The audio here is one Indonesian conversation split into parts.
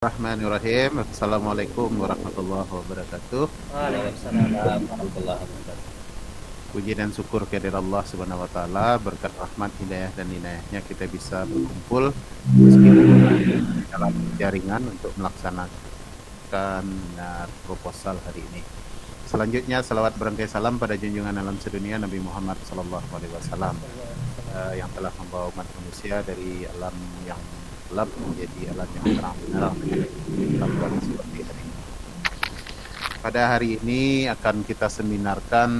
Bismillahirrahmanirrahim. Assalamualaikum warahmatullahi wabarakatuh. Waalaikumsalam warahmatullahi wabarakatuh. Puji dan syukur kehadirat Allah Subhanahu wa taala, berkat rahmat, hidayah dan inayahnya kita bisa berkumpul meskipun dalam jaringan untuk melaksanakan proposal hari ini. Selanjutnya salawat berangkai salam pada junjungan alam sedunia Nabi Muhammad SAW yang telah membawa umat manusia dari alam yang gelap menjadi alam yang terang benderang seperti hari ini. Pada hari ini akan kita seminarkan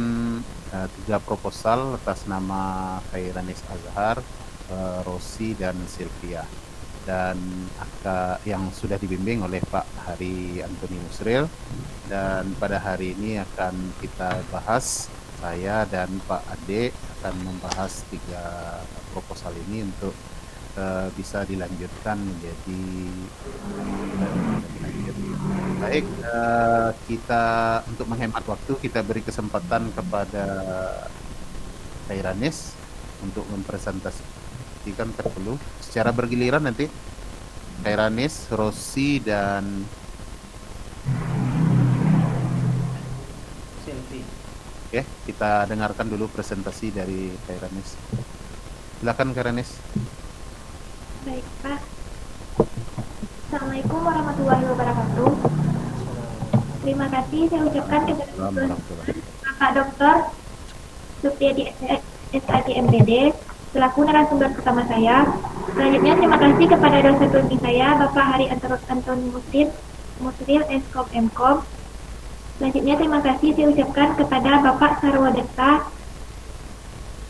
3 proposal atas nama Khairanis Azhar, Rosi dan Sylvia, dan yang sudah dibimbing oleh Pak Hari Antoni Musril. Dan pada hari ini akan kita bahas, saya dan Pak Ade akan membahas 3 proposal ini untuk bisa dilanjutkan menjadi baik. Kita untuk menghemat waktu, kita beri kesempatan kepada Khairanis untuk mempresentasikan terlebih secara bergiliran nanti. Khairanis, Rosi dan Silvi. Oke, kita dengarkan dulu presentasi dari Khairanis. Silakan Khairanis. Baik, Pak. Assalamualaikum warahmatullahi wabarakatuh. Terima kasih saya ucapkan kepada Bapak Dr. Supriyadi SAG MPD selaku narasumber pertama saya. Selanjutnya terima kasih kepada dosen pembimbing saya Bapak Hari Antoni Musril Eskom Mkom. Selanjutnya terima kasih saya ucapkan kepada Bapak Sarwadekta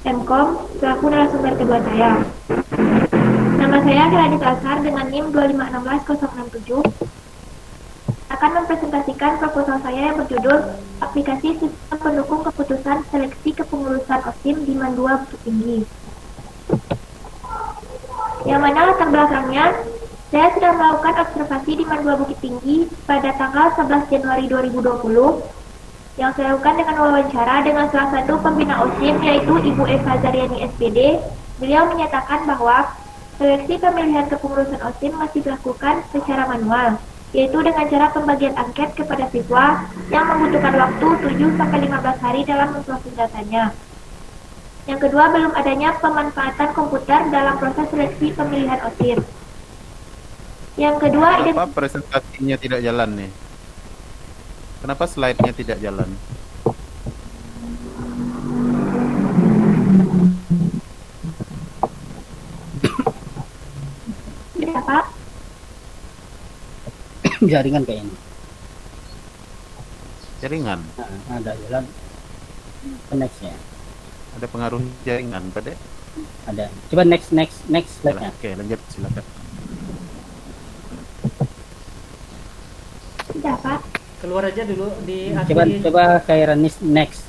Mkom selaku narasumber kedua saya. Nama saya Khairanis Azhar dengan NIM 2516067 akan mempresentasikan proposal saya yang berjudul Aplikasi Sistem Pendukung Keputusan Seleksi Kepengurusan OSIM di MAN 2 Bukit Tinggi. Yang mana latar belakangnya, saya sudah melakukan observasi di MAN 2 Bukit Tinggi pada tanggal 11 Januari 2020 yang saya lakukan dengan wawancara dengan salah satu pembina OSIM yaitu Ibu Eva Zaryani SPD. Beliau menyatakan bahwa seleksi pemilihan kepengurusan OSIM masih dilakukan secara manual, yaitu dengan cara pembagian angket kepada siswa yang membutuhkan waktu 7-15 hari dalam memproses datanya. Yang kedua, belum adanya pemanfaatan komputer dalam proses seleksi pemilihan OSIM. Yang kedua, kenapa presentasinya tidak jalan nih? Kenapa slide-nya tidak jalan? Pak. Jaringan kayaknya. Jaringan? Nah, ada jalan. Nextnya. Ada pengaruh jaringan pada? Ada. Coba next slide-nya. Oke, lanjut silakan. Tidak, Pak. Keluar aja dulu di akhir. Coba Khairanis next.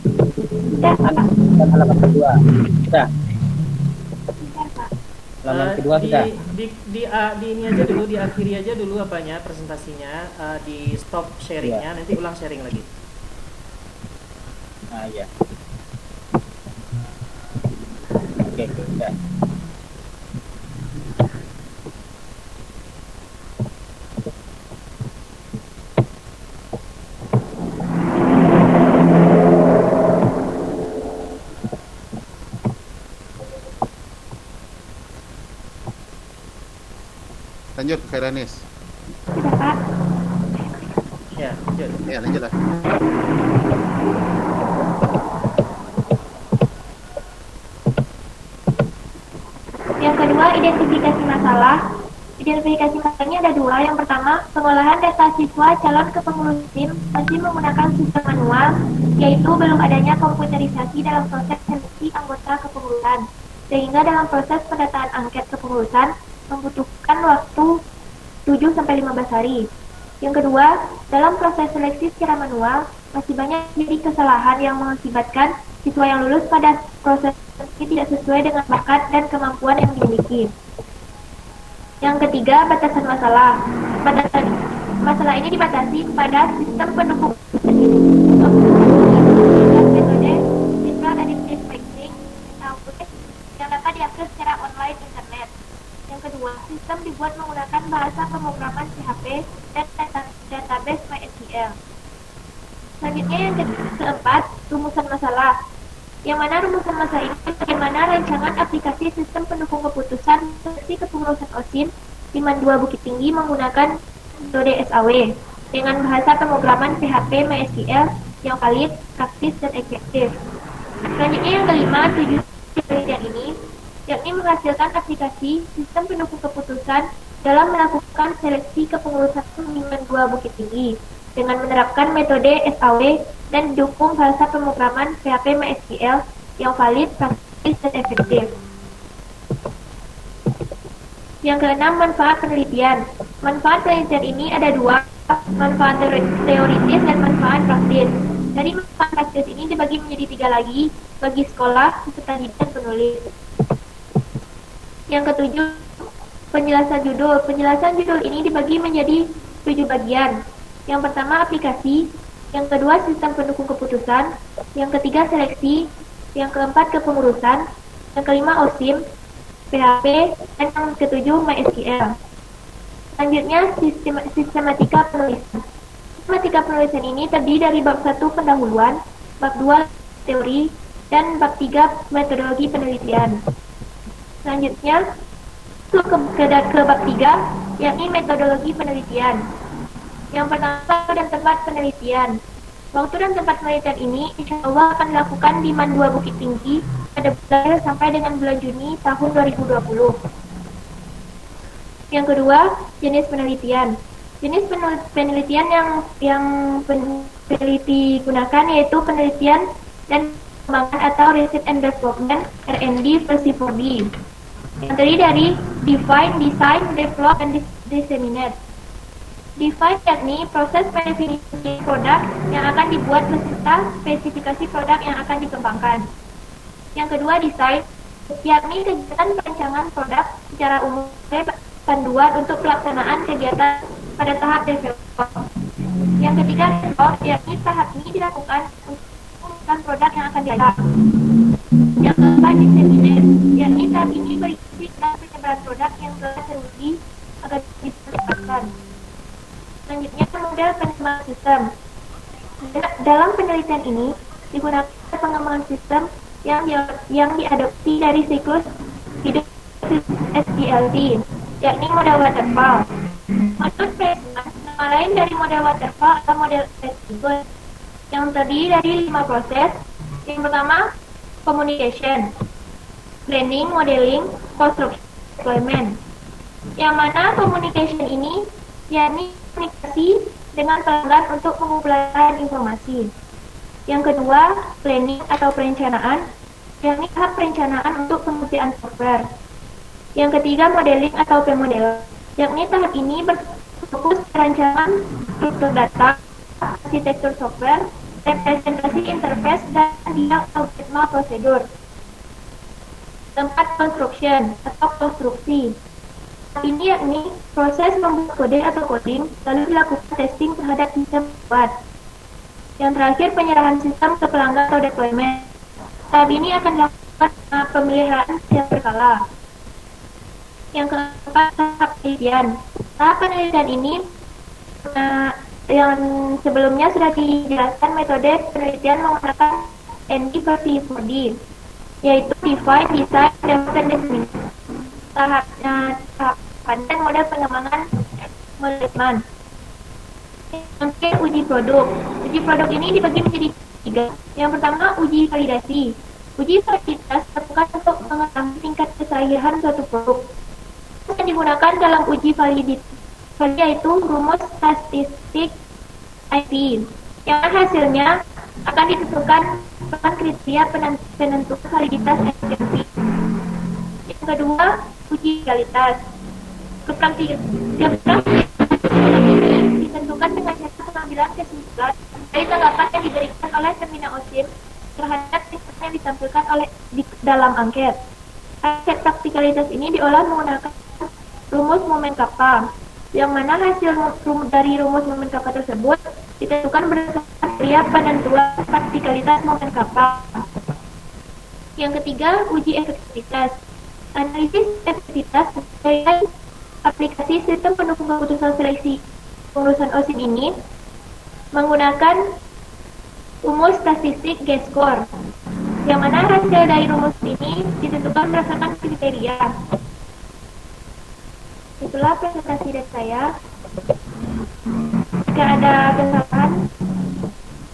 Tidak, Pak. Halaman kedua. Sudah. Tidak, Pak. Halaman kedua sudah. Di ini aja dulu, diakhiri aja dulu apanya presentasinya, di stop sharingnya, nanti ulang sharing lagi. Nah, ya. Oke, sudah. Lanjut Khairanis. Tidak, Pak. Ya, lanjut. Ya, lanjut lah. Yang kedua, identifikasi masalah. Identifikasi masalahnya ada 2. Yang pertama, pengolahan data siswa calon kepengurus SIM masih menggunakan sistem manual, yaitu belum adanya komputerisasi dalam proses seleksi anggota kepengurusan, sehingga dalam proses pendataan angket kepengurusan membutuhkan waktu 7-15 hari. Yang kedua, dalam proses seleksi secara manual, masih banyak jadi kesalahan yang mengakibatkan siswa yang lulus pada proses seleksi tidak sesuai dengan bakat dan kemampuan yang dimiliki. Yang ketiga, batasan masalah. Masalah ini dibatasi pada sistem pendukung metode Central Adaptive Pricing yang dapat diakses secara online internet. Yang kedua, sistem dibuat menggunakan bahasa pemrograman menggunakan PHP dan database MySQL. Selanjutnya yang keempat, rumusan masalah. Yang mana rumusan masalah ini bagaimana rancangan aplikasi sistem pendukung keputusan versi kepengurusan OSIM Liman 2 Bukit Tinggi menggunakan metode SAW dengan bahasa pemrograman PHP MySQL yang valid, praktis, dan efektif. Selanjutnya yang kelima, tujuan penelitian ini yakni menghasilkan aplikasi sistem pendukung keputusan dalam melakukan seleksi kepengurusan Liman 2 Bukit Tinggi dengan menerapkan metode SAW dan didukung bahasa pemrograman PHP MySQL yang valid, praktis, dan efektif. Yang keenam, manfaat penelitian. Manfaat penelitian ini ada dua, manfaat teoritis dan manfaat praktis. Dari manfaat praktis ini dibagi menjadi tiga lagi bagi sekolah, peserta didik, dan penulis. Yang ketujuh, penjelasan judul. Penjelasan judul ini dibagi menjadi 7 bagian. Yang pertama, aplikasi. Yang kedua, sistem pendukung keputusan. Yang ketiga, seleksi. Yang keempat, kepengurusan. Yang kelima, OSIM, PHP, dan yang ketujuh, MySQL. Selanjutnya, sistematika penulisan. Sistematika penulisan ini terdiri dari bab 1 pendahuluan, bab 2 teori, dan bab 3 metodologi penelitian. Selanjutnya, ke bab 3, yakni metodologi penelitian. Yang pertama, waktu dan tempat penelitian. Waktu dan tempat penelitian ini insya Allah akan dilakukan di MAN 2 Bukit Tinggi pada bulan sampai dengan bulan Juni tahun 2020. Yang kedua, jenis penelitian. Jenis penelitian yang peneliti gunakan yaitu penelitian dan pengembangan atau Research and Development (R&D) versi 4D. Yang terdiri dari define, design, develop, dan disseminate. Define yakni proses mendefinisi produk yang akan dibuat beserta spesifikasi produk yang akan dikembangkan. Yang kedua, design yakni kegiatan perancangan produk secara umum sebagai panduan untuk pelaksanaan kegiatan pada tahap develop. Yang ketiga, develop yakni tahap ini dilakukan untuk mengembangkan produk yang akan dihasilkan. Yang keempat, disseminate yakni tahap ini berisi dalam penyebaran produk yang telah teruji agar disebarkan. Selanjutnya, model pengembangan sistem. Dalam penelitian ini digunakan pengembangan sistem yang diadopsi dari siklus hidup SDLC, yakni model waterfall. Model placement nama lain dari model waterfall atau model SDLC yang terdiri dari 5 proses. Yang pertama, communication, planning, modeling, construction, deployment. Yang mana communication ini yakni komunikasi dengan pelanggan untuk mengumpulkan informasi. Yang kedua, planning atau perencanaan, yakni tahap perencanaan untuk pengerjaan software. Yang ketiga, modeling atau pemodel, yakni tahap ini berfokus perancangan struktur data, arsitektur software, representasi interface, dan dialog algoritma prosedur. Tempat construction atau konstruksi. Ini yakni proses membuat kode atau coding, lalu dilakukan testing terhadap sistem buat. Yang terakhir, penyerahan sistem ke pelanggan atau deployment. Tahap ini akan dilakukan pemeliharaan secara berkala. Yang keempat, tahap penelitian. Tahap penelitian ini yang sebelumnya sudah dijelaskan metode penelitian menggunakan ND versi 4D, yaitu define, design, develop, dan disseminate. Tahap dan model pengembangan manajemen. Yang uji produk. Uji produk ini dibagi menjadi 3. Yang pertama, uji validasi. Uji validitas dilakukan untuk mengetahui tingkat kesahihan suatu produk. Yang digunakan dalam uji validasi yaitu rumus statistik IP, yang hasilnya akan ditentukan dengan kriteria penentuan validitas SMV. Yang kedua, uji legalitas. Ditentukan dengan cara pengambilan kesimpulan dari tanggapan yang diberikan oleh Termina OSIM terhadap sistem yang ditampilkan di dalam angket. Angket praktikalitas ini diolah menggunakan rumus momen kappa, yang mana hasil dari rumus momen kappa tersebut ditentukan berdasarkan kriteria penentuan praktikalitas momen kappa. Yang ketiga, uji efektivitas. Analisis efektivitas sebagai Aplikasi sistem pendukung keputusan seleksi pengurusan OSIN ini menggunakan rumus statistik G-score, yang mana hasil dari rumus ini ditentukan berdasarkan kriteria. Itulah presentasi dari saya. Jika ada kesalahan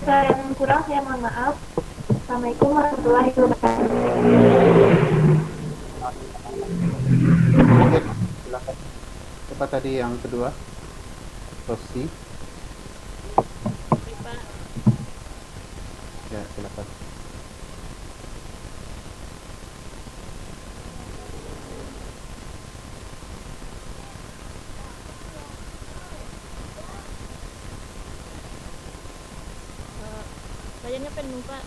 dan kurang, saya mohon maaf. Assalamualaikum warahmatullahi wabarakatuh. Oke, silakan. Coba tadi yang kedua, Rosi. Ya, silakan. Layarnya penuh, Pak.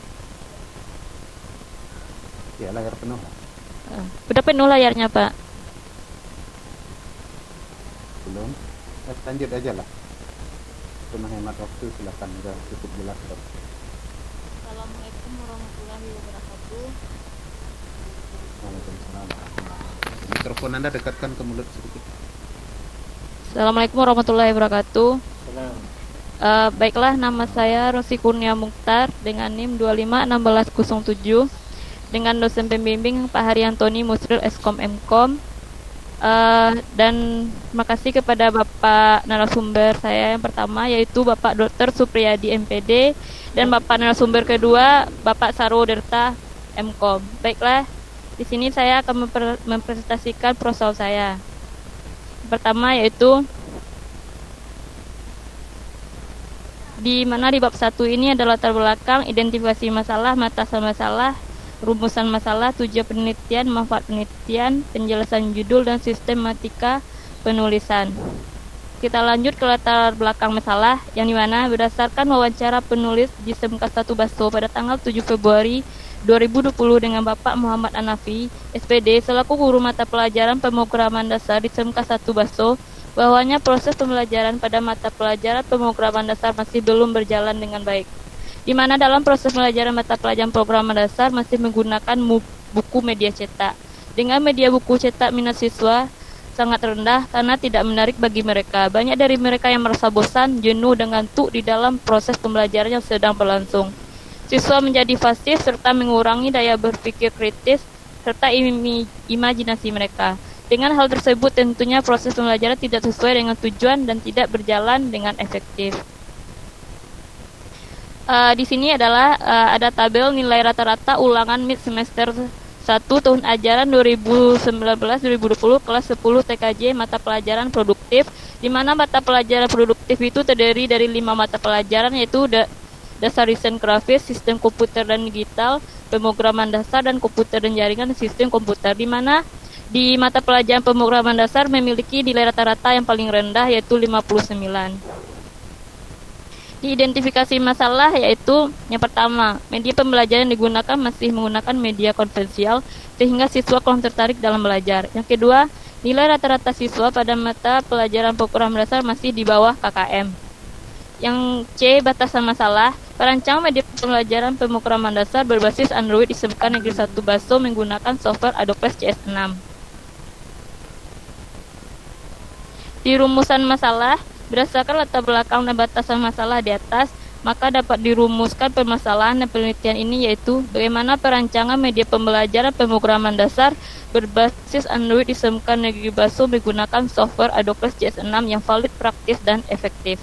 Ya, layar penuh. Udah penuh layarnya, Pak. Belum. Lanjut aja lah. Untuk menghemat waktu, silakan. Udah cukup jelas. Assalamualaikum warahmatullahi wabarakatuh. Waalaikumsalam. Mikrofon Anda dekatkan ke mulut sedikit. Assalamualaikum warahmatullahi wabarakatuh. Salam. Baiklah, nama saya Rosi Kurnia Mukhtar dengan NIM 251607 dengan dosen pembimbing Pak Haryantoni Musril Eskom Mkom. Dan terima kasih kepada Bapak narasumber saya yang pertama, yaitu Bapak Dr. Supriyadi MPD, dan Bapak narasumber kedua Bapak Saroderta Mkom. Baiklah, di sini saya akan mempresentasikan proposal saya. Pertama yaitu di mana di bab 1 ini adalah latar belakang, identifikasi masalah, matasan masalah, rumusan masalah, tujuan penelitian, manfaat penelitian, penjelasan judul, dan sistematika penulisan. Kita lanjut ke latar belakang masalah, yang dimana berdasarkan wawancara penulis di SMK 1 Baso pada tanggal 7 Februari 2020 dengan Bapak Muhammad Anafi, SPD, selaku guru mata pelajaran pemrograman dasar di SMK 1 Baso, bahwanya proses pembelajaran pada mata pelajaran pemrograman dasar masih belum berjalan dengan baik, di mana dalam proses pembelajaran mata pelajaran pemrograman dasar masih menggunakan buku media cetak. Dengan media buku cetak, minat siswa sangat rendah karena tidak menarik bagi mereka. Banyak dari mereka yang merasa bosan, jenuh, dan ngantuk di dalam proses pembelajaran yang sedang berlangsung. Siswa menjadi pasif serta mengurangi daya berpikir kritis serta imajinasi mereka. Dengan hal tersebut tentunya proses pembelajaran tidak sesuai dengan tujuan dan tidak berjalan dengan efektif. Di sini adalah ada tabel nilai rata-rata ulangan mid semester 1 tahun ajaran 2019-2020 kelas 10 TKJ mata pelajaran produktif, di mana mata pelajaran produktif itu terdiri dari 5 mata pelajaran, yaitu dasar desain grafis, sistem komputer dan digital, pemrograman dasar, dan komputer dan jaringan, sistem komputer, di mana di mata pelajaran pemrograman dasar memiliki nilai rata-rata yang paling rendah, yaitu 59. Diidentifikasi masalah, yaitu yang pertama, media pembelajaran yang digunakan masih menggunakan media konvensional sehingga siswa kurang tertarik dalam belajar. Yang kedua, nilai rata-rata siswa pada mata pelajaran pemrograman dasar masih di bawah KKM. Yang C, batasan masalah, perancangan media pembelajaran pemrograman dasar berbasis Android di SMK Negeri 1 Baso menggunakan software Adobe CS6. Di rumusan masalah, berdasarkan latar belakang dan batasan masalah di atas, maka dapat dirumuskan permasalahan dan penelitian ini, yaitu bagaimana perancangan media pembelajaran pemrograman dasar berbasis Android di SMK Negeri Baso menggunakan software Adobe CS6 yang valid, praktis, dan efektif.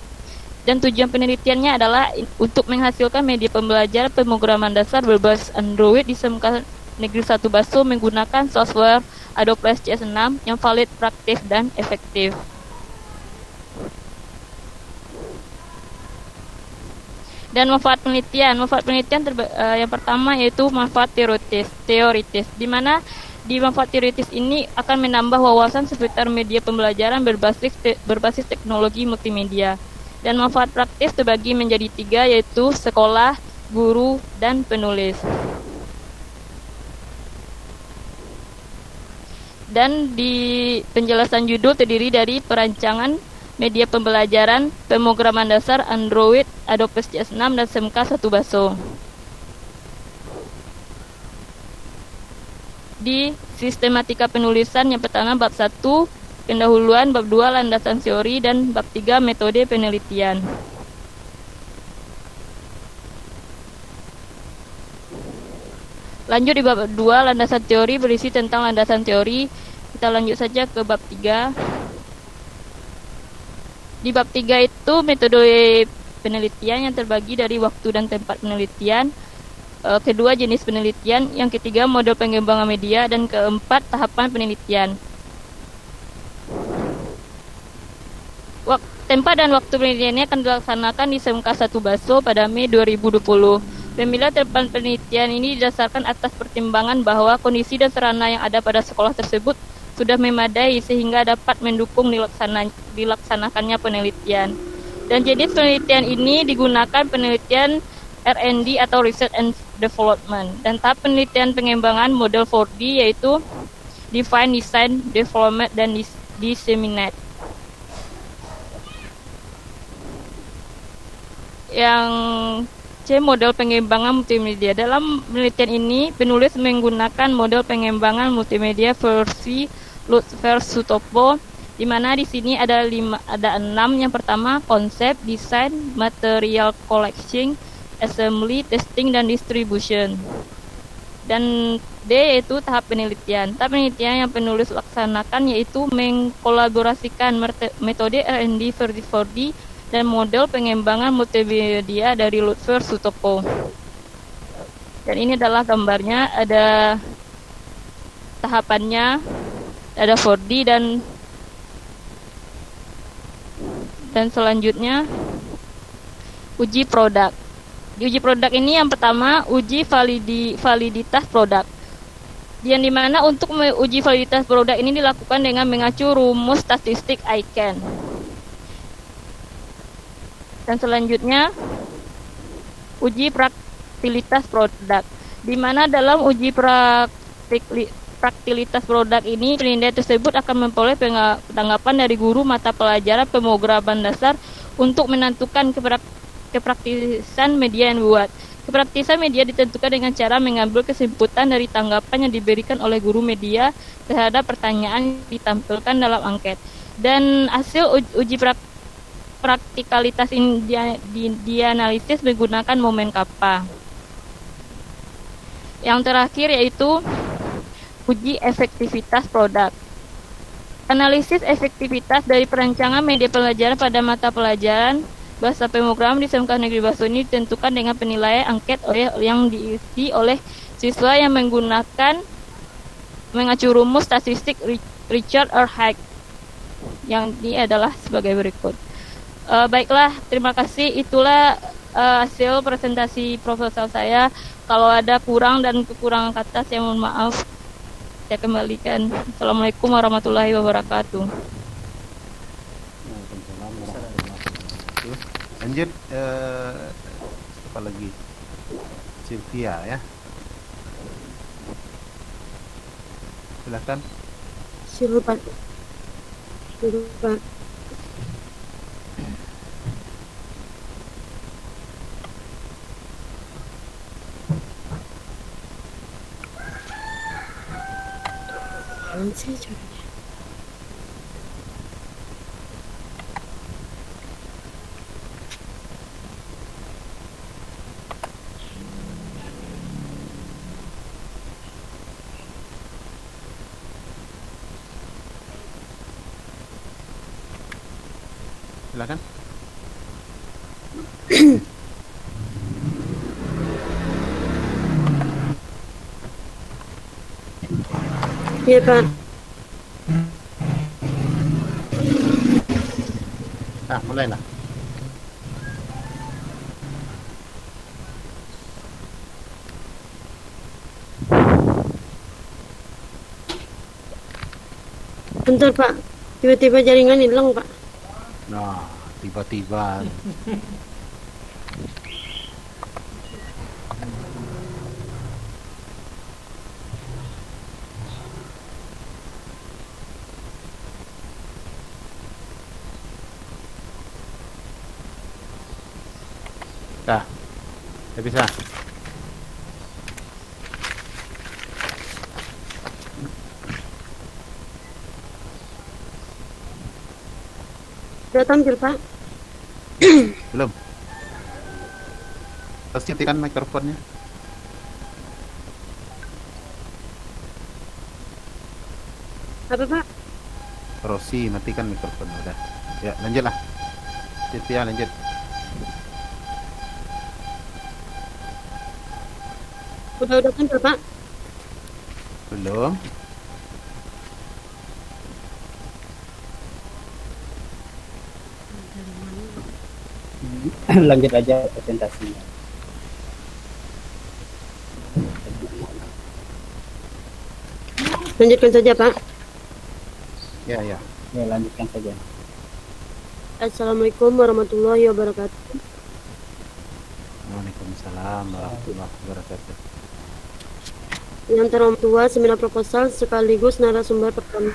Dan tujuan penelitiannya adalah untuk menghasilkan media pembelajaran pemrograman dasar berbasis Android di SMK Negeri 1 Baso menggunakan software Adobe CS6 yang valid, praktis, dan efektif. Dan manfaat penelitian yang pertama yaitu manfaat teoritis, di mana di manfaat teoritis ini akan menambah wawasan seputar media pembelajaran berbasis teknologi multimedia. Dan manfaat praktis terbagi menjadi 3, yaitu sekolah, guru, dan penulis. Dan di penjelasan judul terdiri dari perancangan media pembelajaran pemrograman dasar Android, Adobe CS6, dan SMK 1 Baso. Di sistematika penulisan yang pertama bab 1, pendahuluan, bab 2 landasan teori, dan bab 3 metode penelitian. Lanjut di bab 2 landasan teori berisi tentang landasan teori. Kita lanjut saja ke bab 3. Di bab 3 itu metode penelitian yang terbagi dari waktu dan tempat penelitian. Kedua, jenis penelitian. Yang ketiga, model pengembangan media. Dan keempat, tahapan penelitian. Tempat dan waktu penelitiannya akan dilaksanakan di SMK 1 Baso pada Mei 2020. Pemilihan tempat penelitian ini didasarkan atas pertimbangan bahwa kondisi dan sarana yang ada pada sekolah tersebut sudah memadai sehingga dapat mendukung dilaksanakannya penelitian. Dan jenis penelitian ini digunakan penelitian R&D atau Research and Development. Dan tahap penelitian pengembangan model 4D yaitu Define, Design, Development, dan Disseminate. Yang C, model pengembangan multimedia. Dalam penelitian ini, penulis menggunakan model pengembangan multimedia versi Lutfer Sutopo, di mana di sini ada 6. Yang pertama, konsep, desain, material collection, assembly, testing, dan distribution. Dan D yaitu tahap penelitian. Tahap penelitian yang penulis laksanakan yaitu mengkolaborasikan metode R&D versi 4D dan model pengembangan multimedia dari Lutfer Sutopo. Dan ini adalah gambarnya, ada tahapannya, ada 4D dan selanjutnya uji produk. Di uji produk ini yang pertama uji validitas produk. Yang dimana untuk uji validitas produk ini dilakukan dengan mengacu rumus statistik Aiken. Dan selanjutnya uji praktilitas produk, di mana dalam uji praktilitas produk ini penilaian tersebut akan memperoleh tanggapan dari guru mata pelajaran pemrograman dasar untuk menentukan kepraktisan media yang dibuat. Kepraktisan media ditentukan dengan cara mengambil kesimpulan dari tanggapan yang diberikan oleh guru media terhadap pertanyaan yang ditampilkan dalam angket. Dan hasil uji praktikalitas ini dianalisis menggunakan momen kappa. Yang terakhir yaitu uji efektivitas produk. Analisis efektivitas dari perancangan media pelajaran pada mata pelajaran bahasa pemrograman di SMK Negeri Baso ini ditentukan dengan penilaian angket yang diisi oleh siswa yang mengacu rumus statistik Richard R. Hack. Yang ini adalah sebagai berikut. Baiklah, terima kasih. Itulah hasil presentasi proposal saya. Kalau ada kurang dan kekurangan kata, saya mohon maaf. Saya kembalikan. Assalamualaikum warahmatullahi wabarakatuh. Lanjut, apa lagi? Sylvia ya. Silakan. Silakan. Silakan. Iya, Pak. Mulailah. Bentar, Pak. Tiba-tiba jaringan hilang, Pak. Nah, tiba-tiba. Dah, saya bisa. Sudah tampil, Pak. Belum? Pasti tekan mikrofonnya. Apa, Pak? Rosi, matikan mikrofon. Udah. Ya, lanjutlah. Setia, lanjut. Udah tampil, Pak. Belum? Lanjut aja presentasinya. Lanjutkan saja, Pak. Ya, ya. Ya, lanjutkan saja. Assalamualaikum warahmatullahi wabarakatuh. Waalaikumsalam warahmatullahi wabarakatuh. Yang terhormat tua seminar proposal sekaligus narasumber pertama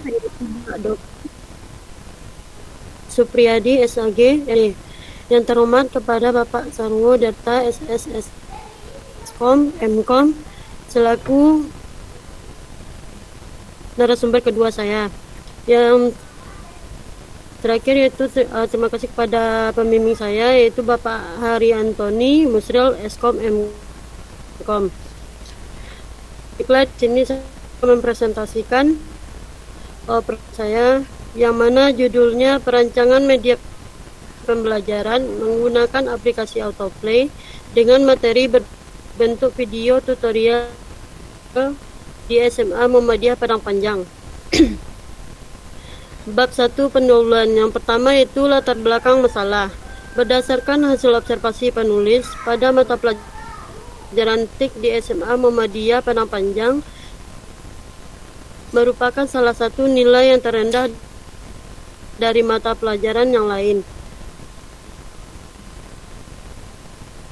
yaitu Pak Dr. Supriyadi SAG. Yang terhormat kepada Bapak Sarwo Darta SSS MKOM selaku narasumber kedua saya. Yang terakhir yaitu terima kasih kepada pembimbing saya yaitu Bapak Hari Antoni Musril Eskom MKOM. Baiklah, sini saya mempresentasikan saya yang mana judulnya perancangan media pembelajaran menggunakan aplikasi autoplay dengan materi berbentuk video tutorial di SMA Muhammadiyah Padang Panjang. Bab 1 pendahuluan. Yang pertama itu latar belakang masalah. Berdasarkan hasil observasi penulis pada mata pelajaran TIK di SMA Muhammadiyah Padang Panjang merupakan salah satu nilai yang terendah dari mata pelajaran yang lain.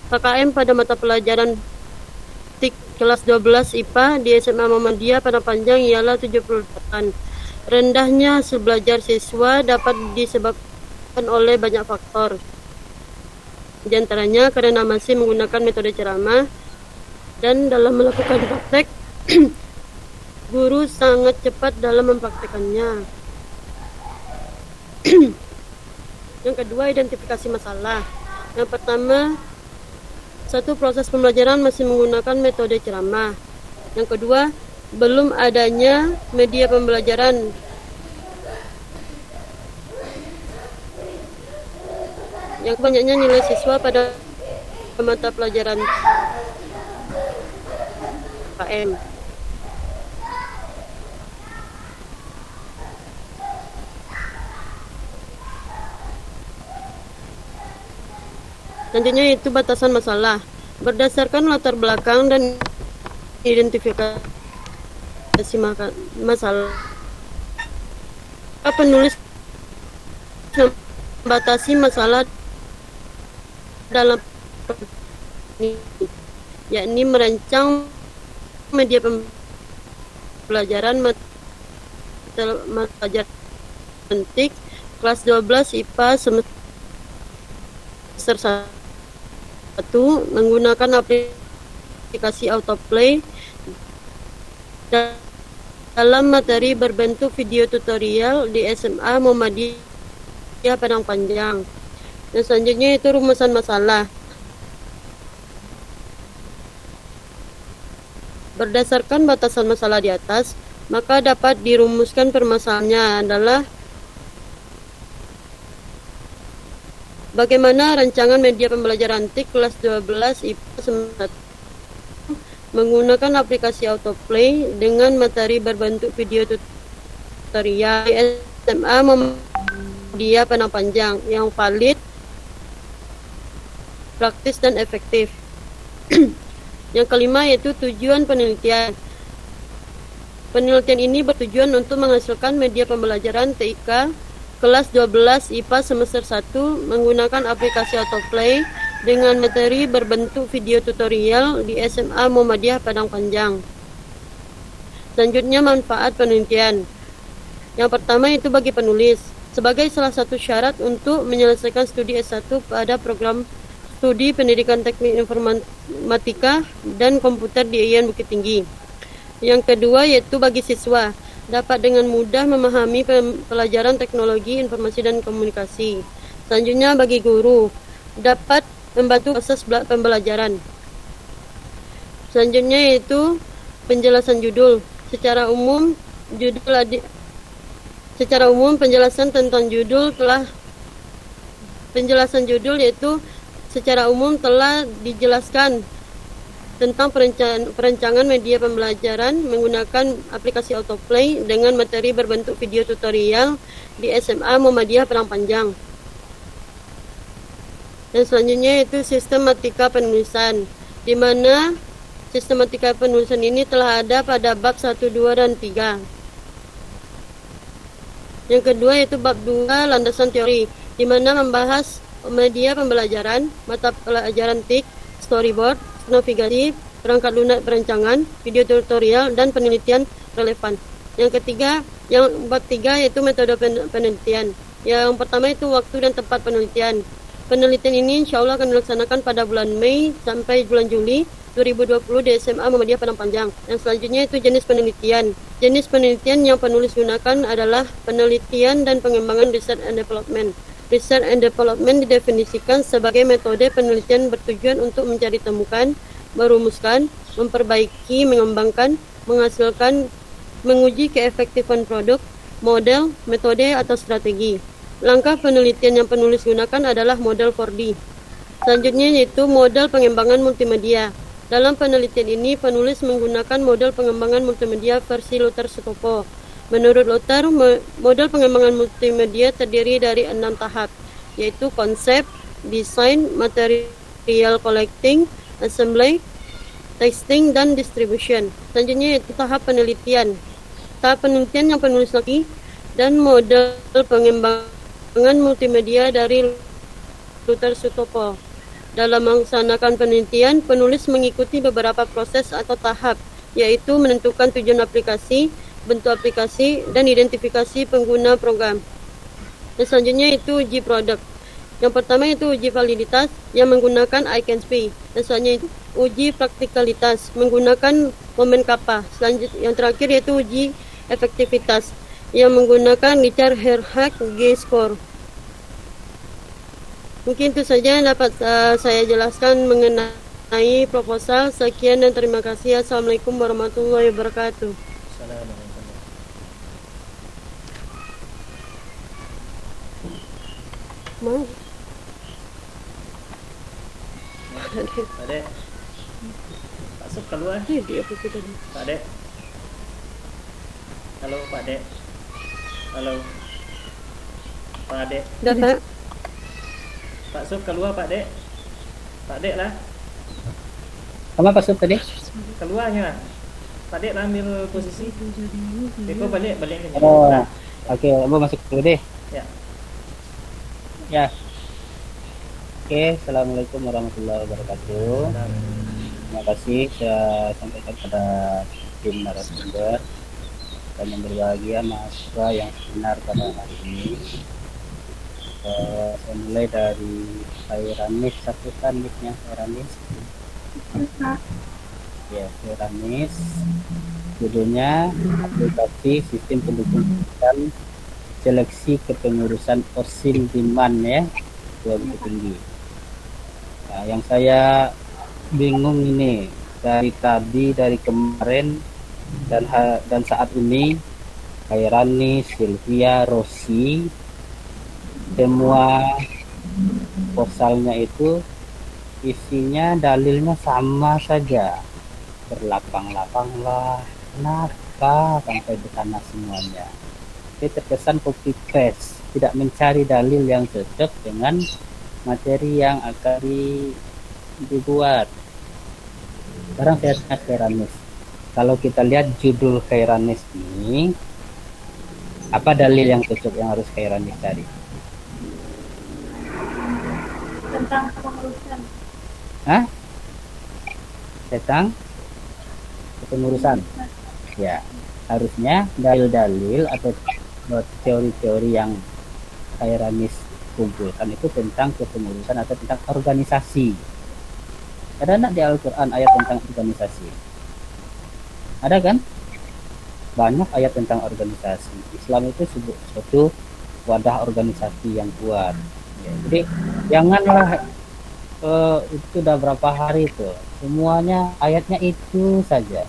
KKM pada mata pelajaran TIK kelas 12 IPA di SMA Muhammadiyah Padang Panjang ialah 78. Rendahnya hasil belajar siswa dapat disebabkan oleh banyak faktor. Di antaranya karena masih menggunakan metode ceramah dan dalam melakukan praktek guru sangat cepat dalam mempraktekannya. Yang kedua, identifikasi masalah. Yang pertama, satu, proses pembelajaran masih menggunakan metode ceramah. Yang kedua, belum adanya media pembelajaran. Yang banyaknya nilai siswa pada mata pelajaran KM. Selanjutnya itu batasan masalah. Berdasarkan latar belakang dan identifikasi masalah, penulis membatasi masalah dalam ini, yakni merancang media pembelajaran pelajaran TIK kelas 12 IPA semester 1 menggunakan aplikasi autoplay dalam materi berbentuk video tutorial di SMA Muhammadiyah Padang Panjang. Dan selanjutnya itu rumusan masalah. Berdasarkan batasan masalah di atas, maka dapat dirumuskan permasalahannya adalah bagaimana rancangan media pembelajaran TIK kelas 12 IPA semester 1 menggunakan aplikasi autoplay dengan materi berbentuk video tutorial di SMA Muhammadiyah Padang Panjang yang valid, praktis dan efektif. Yang kelima yaitu tujuan penelitian. Penelitian ini bertujuan untuk menghasilkan media pembelajaran TIK kelas 12 IPA semester 1 menggunakan aplikasi autoplay dengan materi berbentuk video tutorial di SMA Muhammadiyah Padang Panjang. Selanjutnya manfaat penelitian. Yang pertama itu bagi penulis, sebagai salah satu syarat untuk menyelesaikan studi S1 pada program studi pendidikan teknik informatika dan komputer di IAIN Bukit Tinggi. Yang kedua yaitu bagi siswa, dapat dengan mudah memahami pelajaran teknologi informasi dan komunikasi. Selanjutnya bagi guru, dapat membantu proses pembelajaran. Selanjutnya yaitu penjelasan judul. Secara umum penjelasan tentang judul yaitu secara umum telah dijelaskan tentang perancangan media pembelajaran menggunakan aplikasi autoplay dengan materi berbentuk video tutorial di SMA Muhammadiyah Padang Panjang. Dan selanjutnya itu sistematika penulisan, di mana sistematika penulisan ini telah ada pada bab 1, 2, dan 3. Yang kedua yaitu bab 2 landasan teori, di mana membahas media pembelajaran, mata pelajaran TIK, storyboard, navigasi, perangkat lunak perancangan, video tutorial, dan penelitian relevan. Yang ketiga, yang bab 3 yaitu metode penelitian. Yang pertama itu waktu dan tempat penelitian. Penelitian ini insya Allah akan dilaksanakan pada bulan Mei sampai bulan Juli 2020 di SMA Muhammadiyah Padang Panjang. Yang selanjutnya itu jenis penelitian. Jenis penelitian yang penulis gunakan adalah penelitian dan pengembangan research and development. Research and development didefinisikan sebagai metode penelitian bertujuan untuk mencari temukan, merumuskan, memperbaiki, mengembangkan, menghasilkan, menguji keefektifan produk, model, metode, atau strategi. Langkah penelitian yang penulis gunakan adalah model 4D. Selanjutnya yaitu model pengembangan multimedia. Dalam penelitian ini, penulis menggunakan model pengembangan multimedia versi Luther Sutopo. Menurut Luther, model pengembangan multimedia terdiri dari 6 tahap, yaitu konsep, desain, material collecting, assembly, testing, dan distribution. Selanjutnya yaitu tahap penelitian. Tahap penelitian yang penulis lagi dan model pengembangan multimedia dari Luther Sutopo. Dalam melaksanakan penelitian, penulis mengikuti beberapa proses atau tahap, yaitu menentukan tujuan aplikasi, bentuk aplikasi, dan identifikasi pengguna program. Dan selanjutnya itu uji produk. Yang pertama itu uji validitas yang menggunakan I can speak. Dan selanjutnya itu uji praktikalitas menggunakan momen kappa. Selanjutnya yang terakhir yaitu uji efektivitas yang menggunakan Richard Herhack G-score. Mungkin itu saja yang dapat saya jelaskan mengenai proposal. Sekian dan terima kasih. Assalamualaikum warahmatullahi wabarakatuh. Mau? Pak Dek. Pak Sub keluar. Dia apa tadi? Pak Dek. Halo Pak Dek. Halo. Pak Dek. Data. Pak Sub keluar Pak Dek. Pak Dek lah. Sama Pak Sub tadi? Keluarnya. Pak Dek lah ambil posisi. Deko balik ke sini. Oh, Nah, oke, Abu masuk dulu deh. ya. Ya. Oke, Assalamualaikum warahmatullahi wabarakatuh. Terima kasih saya sampaikan pada tim narasumber dan yang berbahagia mahasiswa yang seminar pada hari ini. Saya mulai dari Khairanis, satukan mic-nya Khairanis. Ya, Khairanis. Judulnya aplikasi sistem pendukung dan seleksi kepengurusan OSIL Diman ya, Bukit Tinggi. Nah, yang saya bingung ini dari kemarin dan saat ini Khairani, Sylvia, Rosi semua proposalnya itu isinya dalilnya sama saja, berlapang-lapang lah. Kenapa sampai ke sana semuanya? Dia terkesan copy paste, tidak mencari dalil yang cocok dengan materi yang akan dibuat. Sekarang saya tanya Khairanis, kalau kita lihat judul Khairanis ini, apa dalil yang cocok yang harus Khairanis cari? Tentang kepengurusan. Hah? Tentang kepengurusan. Ya, harusnya dalil-dalil atau teori-teori yang Khairanis kumpulkan itu tentang kepengurusan atau tentang organisasi. Ada enggak di Al-Quran ayat tentang organisasi? Ada kan? banyak ayat tentang organisasi. Islam itu suatu wadah organisasi yang kuat. Ya, jadi janganlah itu udah berapa hari itu semuanya ayatnya itu saja.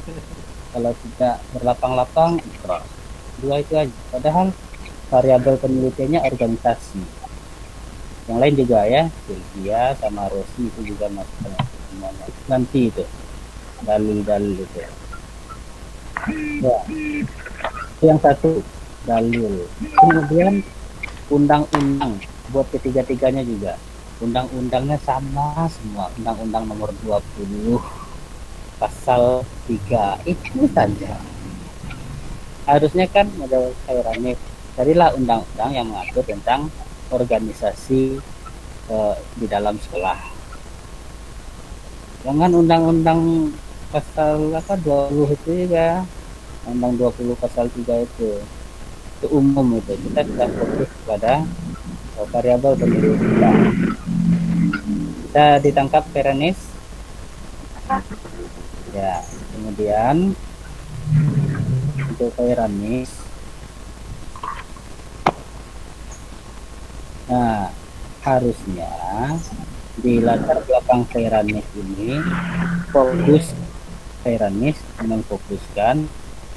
Kalau tidak berlapang-lapang ikhlas. Dua itu aja. Padahal variabel penelitiannya organisasi. Yang lain juga ya, Sylvia sama Rosi itu juga masalah semuanya. Nanti itu dalil-dalil itu. Ya, itu yang satu dalil. Kemudian undang-undang buat ketiga-tiganya juga. Undang-undangnya sama semua. Undang-undang nomor 20 pasal 3 itu saja. Harusnya kan ada cairannya. Carilah undang-undang yang mengatur tentang organisasi di dalam sekolah. Jangan undang-undang pasal 20 itu ya. Undang 20 pasal 3 itu umum itu. Kita sudah fokus pada variabel pemilu kita ditangkap Veronis ya. Kemudian untuk Veronis, nah harusnya di latar belakang Veronis ini fokus Veronis memfokuskan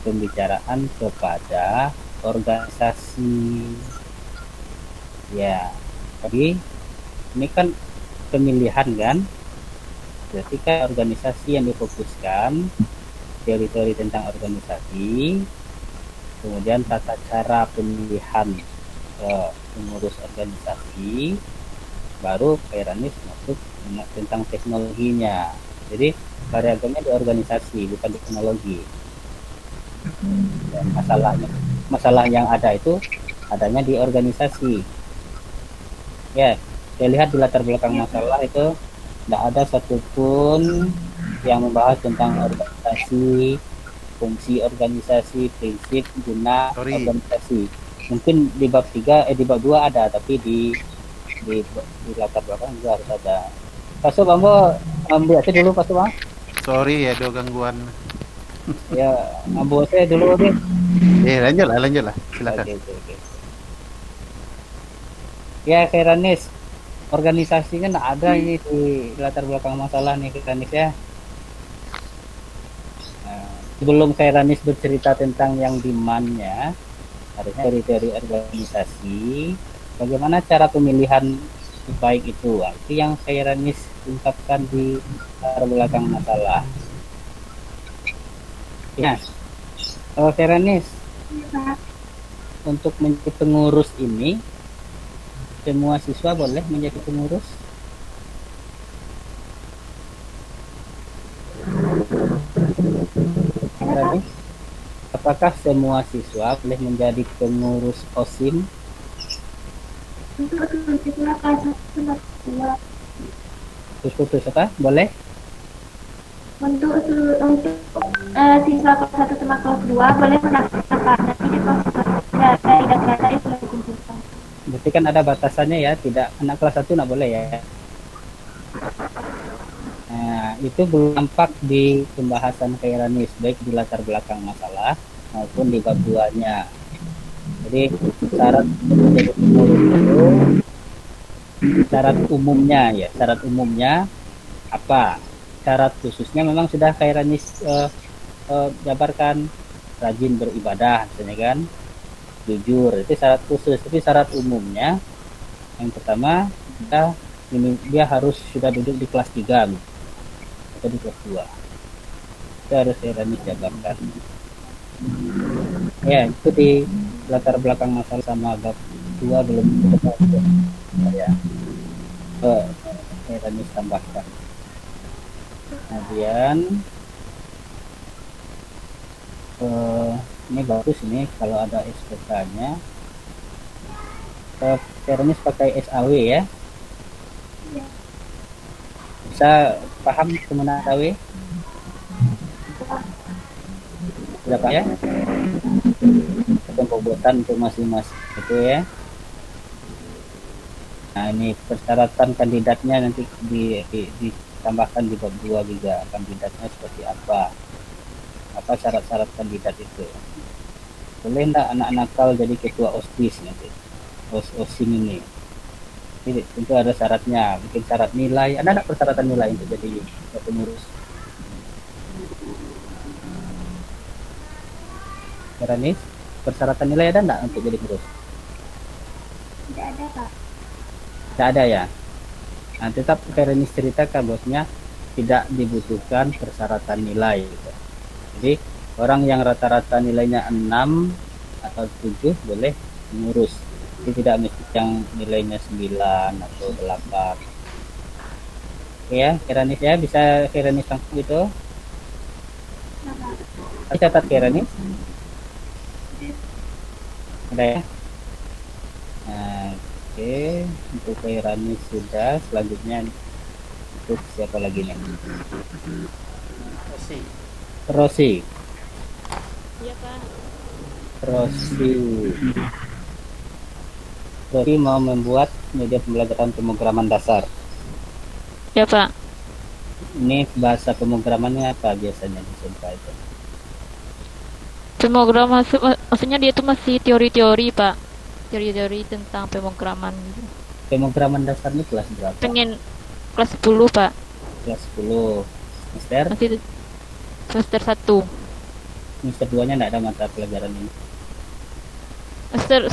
pembicaraan kepada organisasi. Ya, jadi ini kan pemilihan kan, berarti kan organisasi yang difokuskan, teori-teori tentang organisasi, kemudian tata cara pemilihan pengurus organisasi, baru Veronis masuk tentang teknologinya. Jadi variabelnya di organisasi bukan di teknologi. Ya, masalah yang ada itu adanya di organisasi. Ya, saya lihat di latar belakang masalah itu tidak ada satupun yang membahas tentang organisasi, fungsi organisasi, prinsip, guna organisasi. Mungkin di bab 3, di bab 2 ada, tapi di latar belakang juga harus ada. Pasuk Ambo ambil aja dulu Pasuk Bang. Sorry ya, ada gangguan. Ya, ambil saya dulu deh. Lanjutlah. Silakan. Oke. Ya, Veronis, organisasinya nggak ada ini di latar belakang masalah nih Veronis ya. Nah, sebelum Veronis bercerita tentang yang demand-nya, harusnya teori-teori organisasi, bagaimana cara pemilihan baik itu. Itu yang Veronis ungkapkan di latar belakang masalah. Ya, Veronis, untuk menjadi pengurus ini, semua siswa boleh menjadi pengurus? Veronis, apakah semua siswa boleh menjadi pengurus OSIM? Untuk siswa kelas 1 sama 2. Putus apa? Boleh? Untuk siswa kelas 1 sama kelas 2 boleh mendaftar, nanti di proses data itu boleh dikumpulkan. Berarti kan ada batasannya ya, tidak anak kelas 1 nggak boleh ya. Nah, itu belum nampak di pembahasan Veronis, baik di latar belakang masalah maupun di bab 2-nya. Jadi syarat menjadi pengurus itu, syarat umumnya apa? Syarat khususnya memang sudah Veronis jabarkan, rajin beribadah misalnya kan, jujur, itu syarat khusus. Tapi syarat umumnya yang pertama dia harus sudah duduk di kelas 3 atau di kelas 2. Itu harus Veronis jabarkan. Ya, itu di latar belakang masalah sama bab 2 belum ya. Veronis tambahkan. Kemudian ini bagus ini kalau ada SPK-nya. Veronis pakai SAW ya. Bisa paham penggunaan SAW? Berapa ya? Pembobotan untuk masing-masing itu ya. Nah, ini persyaratan kandidatnya nanti ditambahkan di bab 2 juga, kandidatnya seperti apa syarat-syarat kandidat itu. boleh nggak anak nakal jadi ketua OSIS nanti, OSIM ini. Ini tentu ada syaratnya, bikin syarat nilai. Ada nggak persyaratan nilai untuk jadi pengurus? Keranis, persyaratan nilai ada nggak untuk jadi pengurus? Tidak ada, Pak. Tidak ada ya. Nah, tetap Keranis ceritakan bosnya tidak dibutuhkan persyaratan nilai. Gitu. Jadi orang yang rata-rata nilainya 6 atau 7 boleh mengurus. Jadi tidak mesti yang nilainya 9 atau 8. Oke ya, Keranis ya, bisa Keranis langsung gitu. Nah, Pak. Catat Keranis. Ada ya. Nah, oke, untuk Keranis sudah. Selanjutnya untuk siapa lagi nih? Osi. Rosi. Iya Pak. Rosi. Rosi mau membuat media pembelajaran pemrograman dasar. Ya Pak. Ini bahasa pemrogramannya apa biasanya di SMK itu? Pemrograman maksudnya dia itu masih teori-teori Pak. Teori-teori tentang pemrograman gitu. Pemrograman dasar ini kelas berapa? Pengen kelas 10 Pak. Kelas 10. Semester? Masih semester 1. Semester 2-nya enggak ada mata pelajaran ini. Semester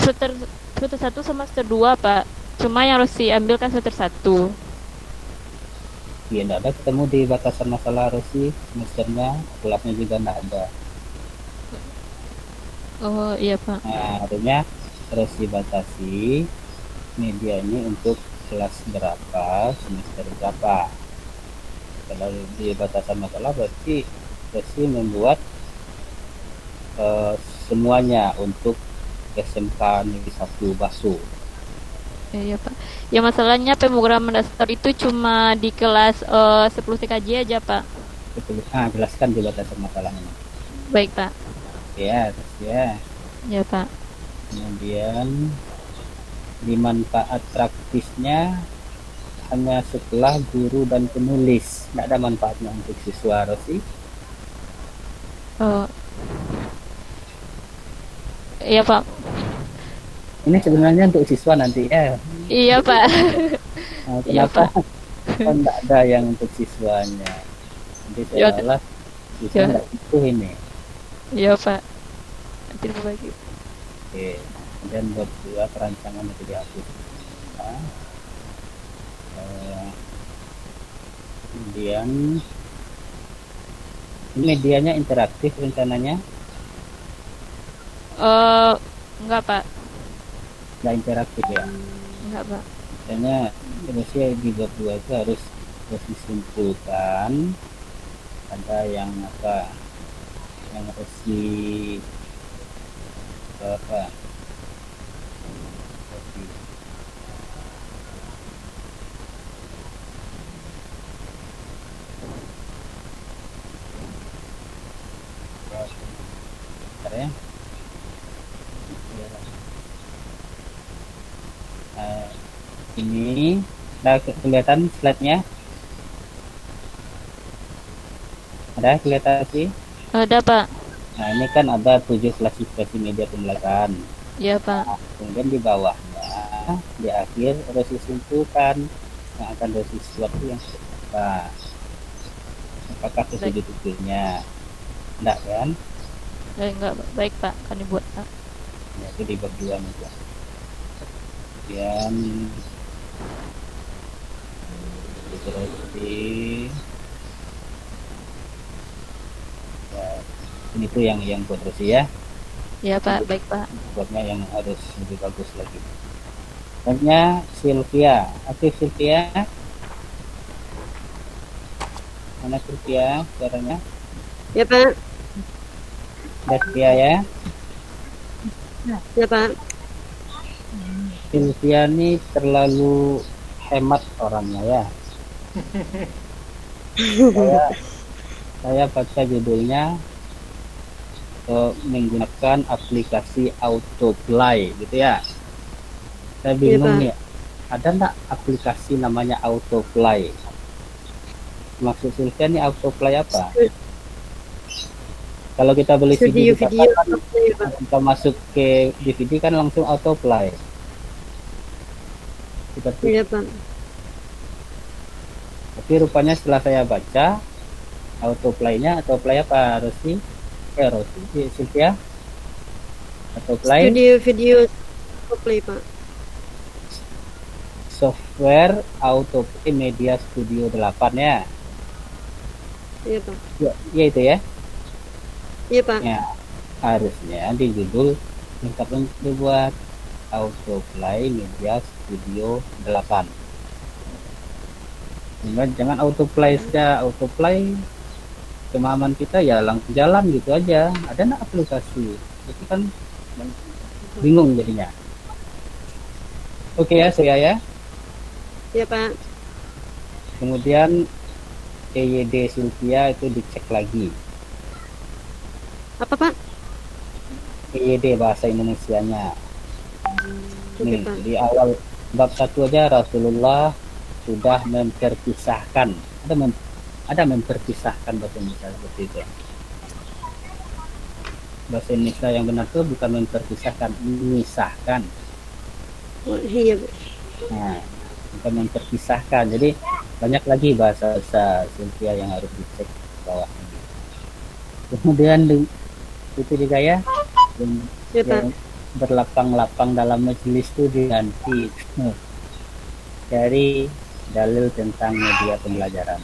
1 sama semester 2 Pak. Cuma yang harus diambil kan semester 1. Iya, enggak ada ketemu di batasan masalah Rosi semesternya, kelasnya juga enggak ada. Oh iya Pak. Nah, artinya Rosi batasi media ini untuk kelas berapa, semester berapa. Kalau di batasan masalah berarti Rosi membuat semuanya untuk SMK Negeri 1 Basu. Iya Pak. Ya masalahnya pemrograman dasar itu cuma di kelas 10 TKJ aja Pak. Jelaskan di batasan masalahnya. Baik Pak. Ya, terus ya. Ya Pak. Kemudian di manfaat praktisnya hanya setelah guru dan penulis. Tidak ada manfaatnya untuk siswa Rosi. Oh. Iya Pak. Ini sebenarnya untuk siswa nanti ya. Iya Pak. Nah, Iya, kenapa kan tidak ada yang untuk siswanya? Jadi Ya, seolah siswa ya. tidak butuh ini. Iya Pak. Nanti berbagi. Oke. Kemudian buat dua perancangan itu dihapus. Nah, kemudian ini medianya interaktif rencananya. Enggak Pak. Nggak interaktif ya. Enggak Pak. Misalnya Rusia di bab 2 itu harus disimpulkan ada yang apa yang harus di apa bentar ya. Ini ada kelihatan slide-nya? Ada kelihatan sih? Ada Pak. Nah, ini kan ada 7 klasifikasi media pembelajaran. Iya Pak. Nah, kemudian di bawahnya, di akhir harus disimpulkan yang akan dosis suatu yang apa. Apakah setuju tujuannya? Enggak kan? Enggak baik Pak. Kan dibuat Pak. Ya, itu di bab 2 juga. Kemudian diteruskan ya, ini tuh yang buat terus ya. Iya Pak. Baik Pak. Buatnya yang harus lebih bagus lagi. Selanjutnya Sylvia, aktif Sylvia. Mana Sylvia suaranya? Ya Pak. Sylvia ya. Ya Pak. Sylvia ini terlalu hemat orangnya ya. Saya baca judulnya menggunakan aplikasi autoplay gitu ya. Saya bingung nih, ada nggak aplikasi namanya autoplay? Maksud Sylvia ini autoplay apa? Kalau kita beli CD Studio di pasar video kan autoplay, Pak. kita masuk ke DVD kan langsung autoplay. Seperti Iya, Pak. Tapi rupanya setelah saya baca autoplay apa Rosi? Sylvia? Autoplay Studio video autoplay, Pak. software autoplay media studio 8 ya. Iya, Pak. Ya itu ya. Iya, Pak. Ya, harusnya di judul lengkapnya dibuat autoplay media studio 8. Jangan autoplay saja, autoplay pemahaman kita ya langsung jalan gitu aja. Ada nggak aplikasi? Itu kan bingung jadinya. Oke ya, saya ya. Iya, Pak. Kemudian EYD Sylvia itu dicek lagi. Apa, Pak? EYD bahasa Indonesianya. Oke, Nih, Pak. di awal bab 1 aja Rasulullah sudah memperpisahkan. Ada memperpisahkan bahasa Indonesia seperti itu. Bahasa Indonesia yang benar itu bukan memperpisahkan, memisahkan. Oh, iya, Pak. Nah, bukan memperpisahkan. Jadi banyak lagi bahasa Sylvia yang harus dicek ke bawah ini. Kemudian itu juga ya, Iya, Pak. yang berlapang-lapang dalam majelis itu diganti dari dalil tentang media pembelajaran.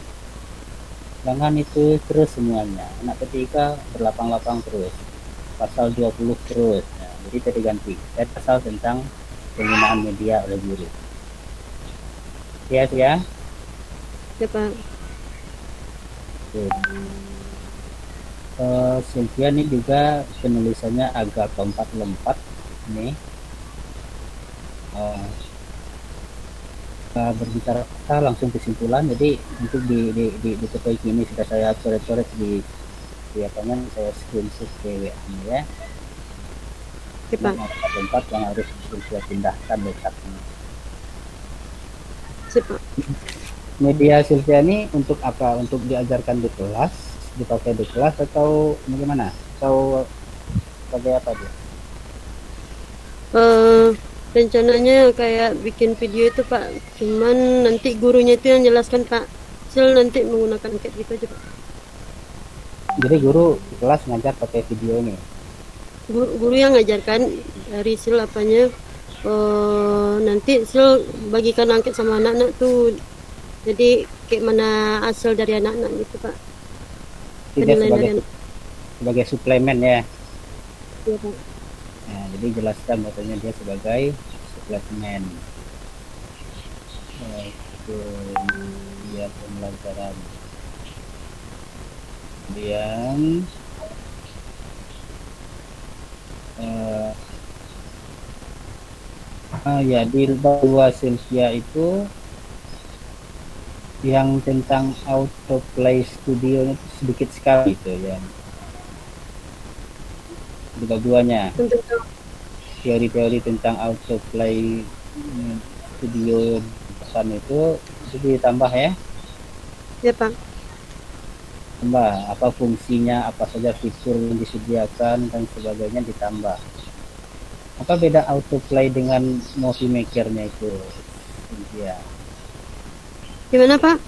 Jangan itu terus semuanya. Anak ketika berlapang-lapang terus. Pasal 20 terus. Nah, jadi itu diganti. Dan pasal tentang penggunaan media oleh guru. Ya. Iya, Pak. Oke. Cynthia ini juga penulisannya agak lompat-lompat nih. Berbicara kita langsung kesimpulan. Jadi untuk di topik ini sudah saya coret-coret di apanya, saya screenshot ke WA ya. Oke, Pak. Lompat yang harus saya pindahkan letaknya. Sip, Pak. Media Sylvia ini untuk apa? Untuk diajarkan di kelas, dipakai di kelas atau bagaimana? Atau sebagai apa dia? Rencananya kayak bikin video itu, Pak. Cuman nanti gurunya itu yang jelaskan, Pak. Sil nanti menggunakan kayak gitu aja, Pak. Jadi guru di kelas ngajar pakai video ini. Guru yang ngajarkan dari sil apanya. Nanti sil bagikan angket sama anak-anak tuh. Jadi kayak mana asal dari anak-anak gitu, Pak. Tidak Penilaian dari sebagai suplemen ya. Iya, Pak. Nah, jadi jelaskan bahwasanya dia sebagai suplemen. Itu dia pembelajaran. Kemudian ya di bawah Sylvia itu yang tentang autoplay studio itu sedikit sekali itu ya. Dua-duanya teori-teori tentang autoplay studio pesan itu ditambah ya. Ya, Pak. Tambah apa fungsinya, apa saja fitur yang disediakan dan sebagainya ditambah. Apa beda autoplay dengan movie makernya itu? Ya. Gimana, Pak?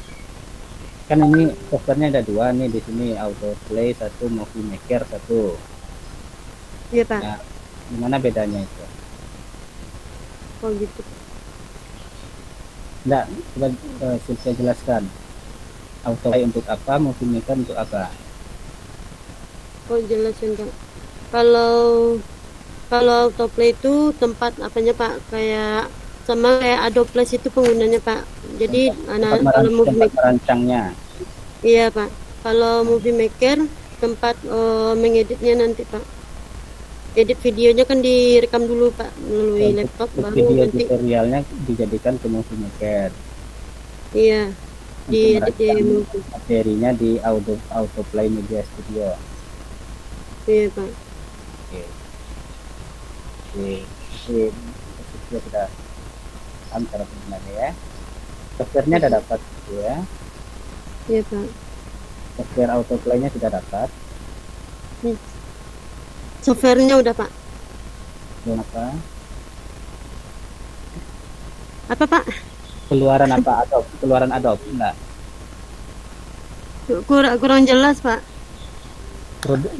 Kan ini softwarenya ada dua nih di sini, autoplay satu, movie maker satu. Iya, Pak. Nah, gimana bedanya itu? Oh gitu. Enggak, coba saya jelaskan. Autoplay untuk apa, movie maker untuk apa? Oh jelasin, Pak. Kalau autoplay itu tempat apanya, Pak? Kayak sama kayak Adobe Flash itu penggunanya, Pak. Jadi kalau movie tempat maker, merancangnya. iya, Pak. Kalau movie maker tempat mengeditnya nanti, Pak. Edit videonya kan direkam dulu, Pak, melalui laptop baru Video nanti. tutorialnya dijadikan ke movie maker. Iya. Diedit di movie. Materinya di autoplay media studio. Iya, Pak. Oke. Kita sudah paham cara penggunaannya ya. Softwarenya sudah dapat ya. Iya, Pak. Software autoplaynya sudah dapat. Softwarenya udah Pak. Kenapa? Apa Pak? Keluaran apa? Adobe? Keluaran Adobe? Enggak. Kurang jelas Pak.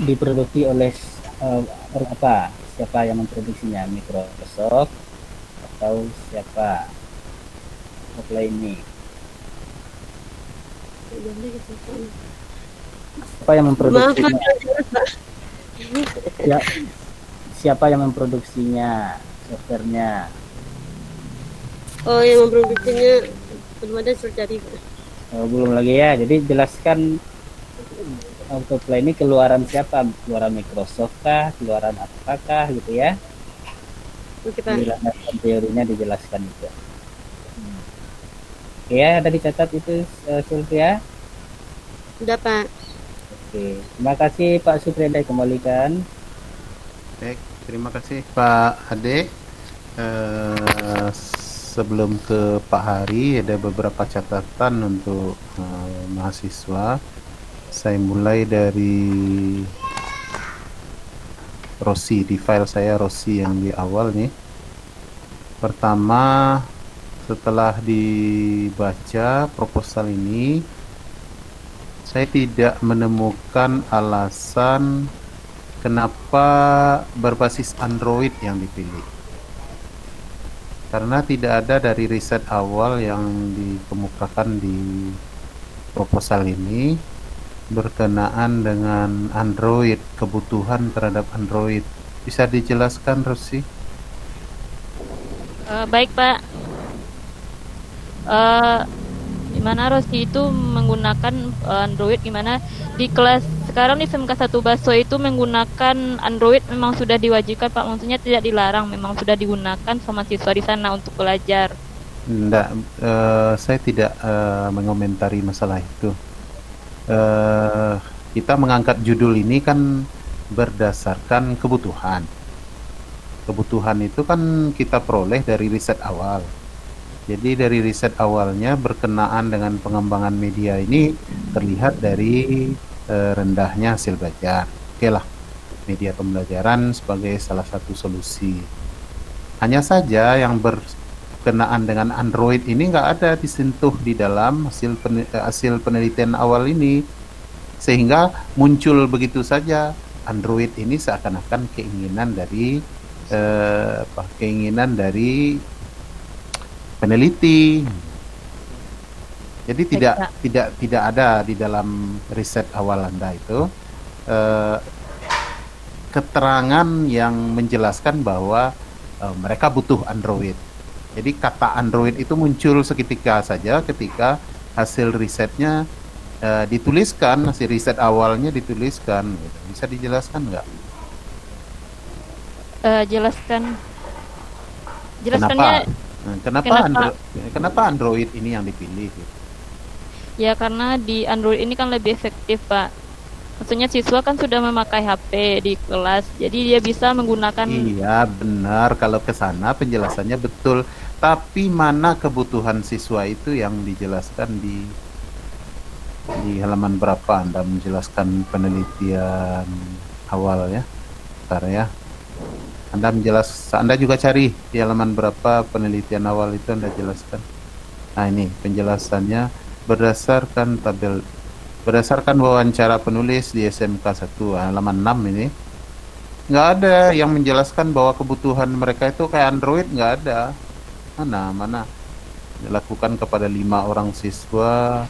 Diproduksi oleh apa? Siapa yang memproduksinya? Microsoft atau siapa? Apply ini. Siapa yang Maaf Pak, memproduksinya? kurang jelas Pak. Ya, siapa yang memproduksinya? Softwarenya? Oh, yang memproduksinya belum ada, suruh cari Pak. Belum lagi ya. Jadi jelaskan Autoplay ini keluaran siapa? Keluaran Microsoft kah? Keluaran apakah gitu ya? Oke Pak. Penjelasan teorinya dijelaskan itu. Oke ya, ada dicatat itu Sylvia. Udah Pak. Oke, terima kasih Pak Supriyanda, kembalikan. Baik, terima kasih Pak Ade. Sebelum ke Pak Hari, ada beberapa catatan untuk mahasiswa. Saya mulai dari Rossi, di file saya Rossi yang di awal nih. Pertama, setelah dibaca proposal ini, saya tidak menemukan alasan kenapa berbasis Android yang dipilih. Karena tidak ada dari riset awal yang dikemukakan di proposal ini berkenaan dengan Android, kebutuhan terhadap Android. Bisa dijelaskan, Rosi? Baik Pak. Gimana Rosi itu menggunakan Android, gimana di kelas sekarang di SMK 1 Baso itu menggunakan Android memang sudah diwajibkan Pak, maksudnya tidak dilarang, memang sudah digunakan sama siswa di sana untuk belajar. Enggak, saya tidak mengomentari masalah itu. Kita mengangkat judul ini kan berdasarkan kebutuhan. Kebutuhan itu kan kita peroleh dari riset awal. Jadi dari riset awalnya berkenaan dengan pengembangan media ini terlihat dari rendahnya hasil belajar. Oke lah, media pembelajaran sebagai salah satu solusi. Hanya saja yang berkenaan dengan Android ini nggak ada disentuh di dalam hasil penelitian awal ini, sehingga muncul begitu saja Android ini seakan-akan keinginan dari peneliti. Jadi tidak ada di dalam riset awal Anda itu keterangan yang menjelaskan bahwa mereka butuh Android. Jadi kata Android itu muncul seketika saja ketika hasil risetnya dituliskan, hasil riset awalnya dituliskan. Bisa dijelaskan nggak? Jelaskannya. Kenapa Android ini yang dipilih? Ya karena di Android ini kan lebih efektif Pak. Maksudnya siswa kan sudah memakai HP di kelas, jadi dia bisa menggunakan. Iya benar, kalau ke sana penjelasannya betul. Tapi mana kebutuhan siswa itu yang dijelaskan di halaman berapa Anda menjelaskan penelitian awal ya? Bentar ya. Anda juga cari di halaman berapa penelitian awal itu Anda jelaskan. Nah ini penjelasannya berdasarkan wawancara penulis di SMK 1 halaman 6 ini. Nggak ada yang menjelaskan bahwa kebutuhan mereka itu kayak Android, nggak ada. Mana dilakukan kepada 5 orang siswa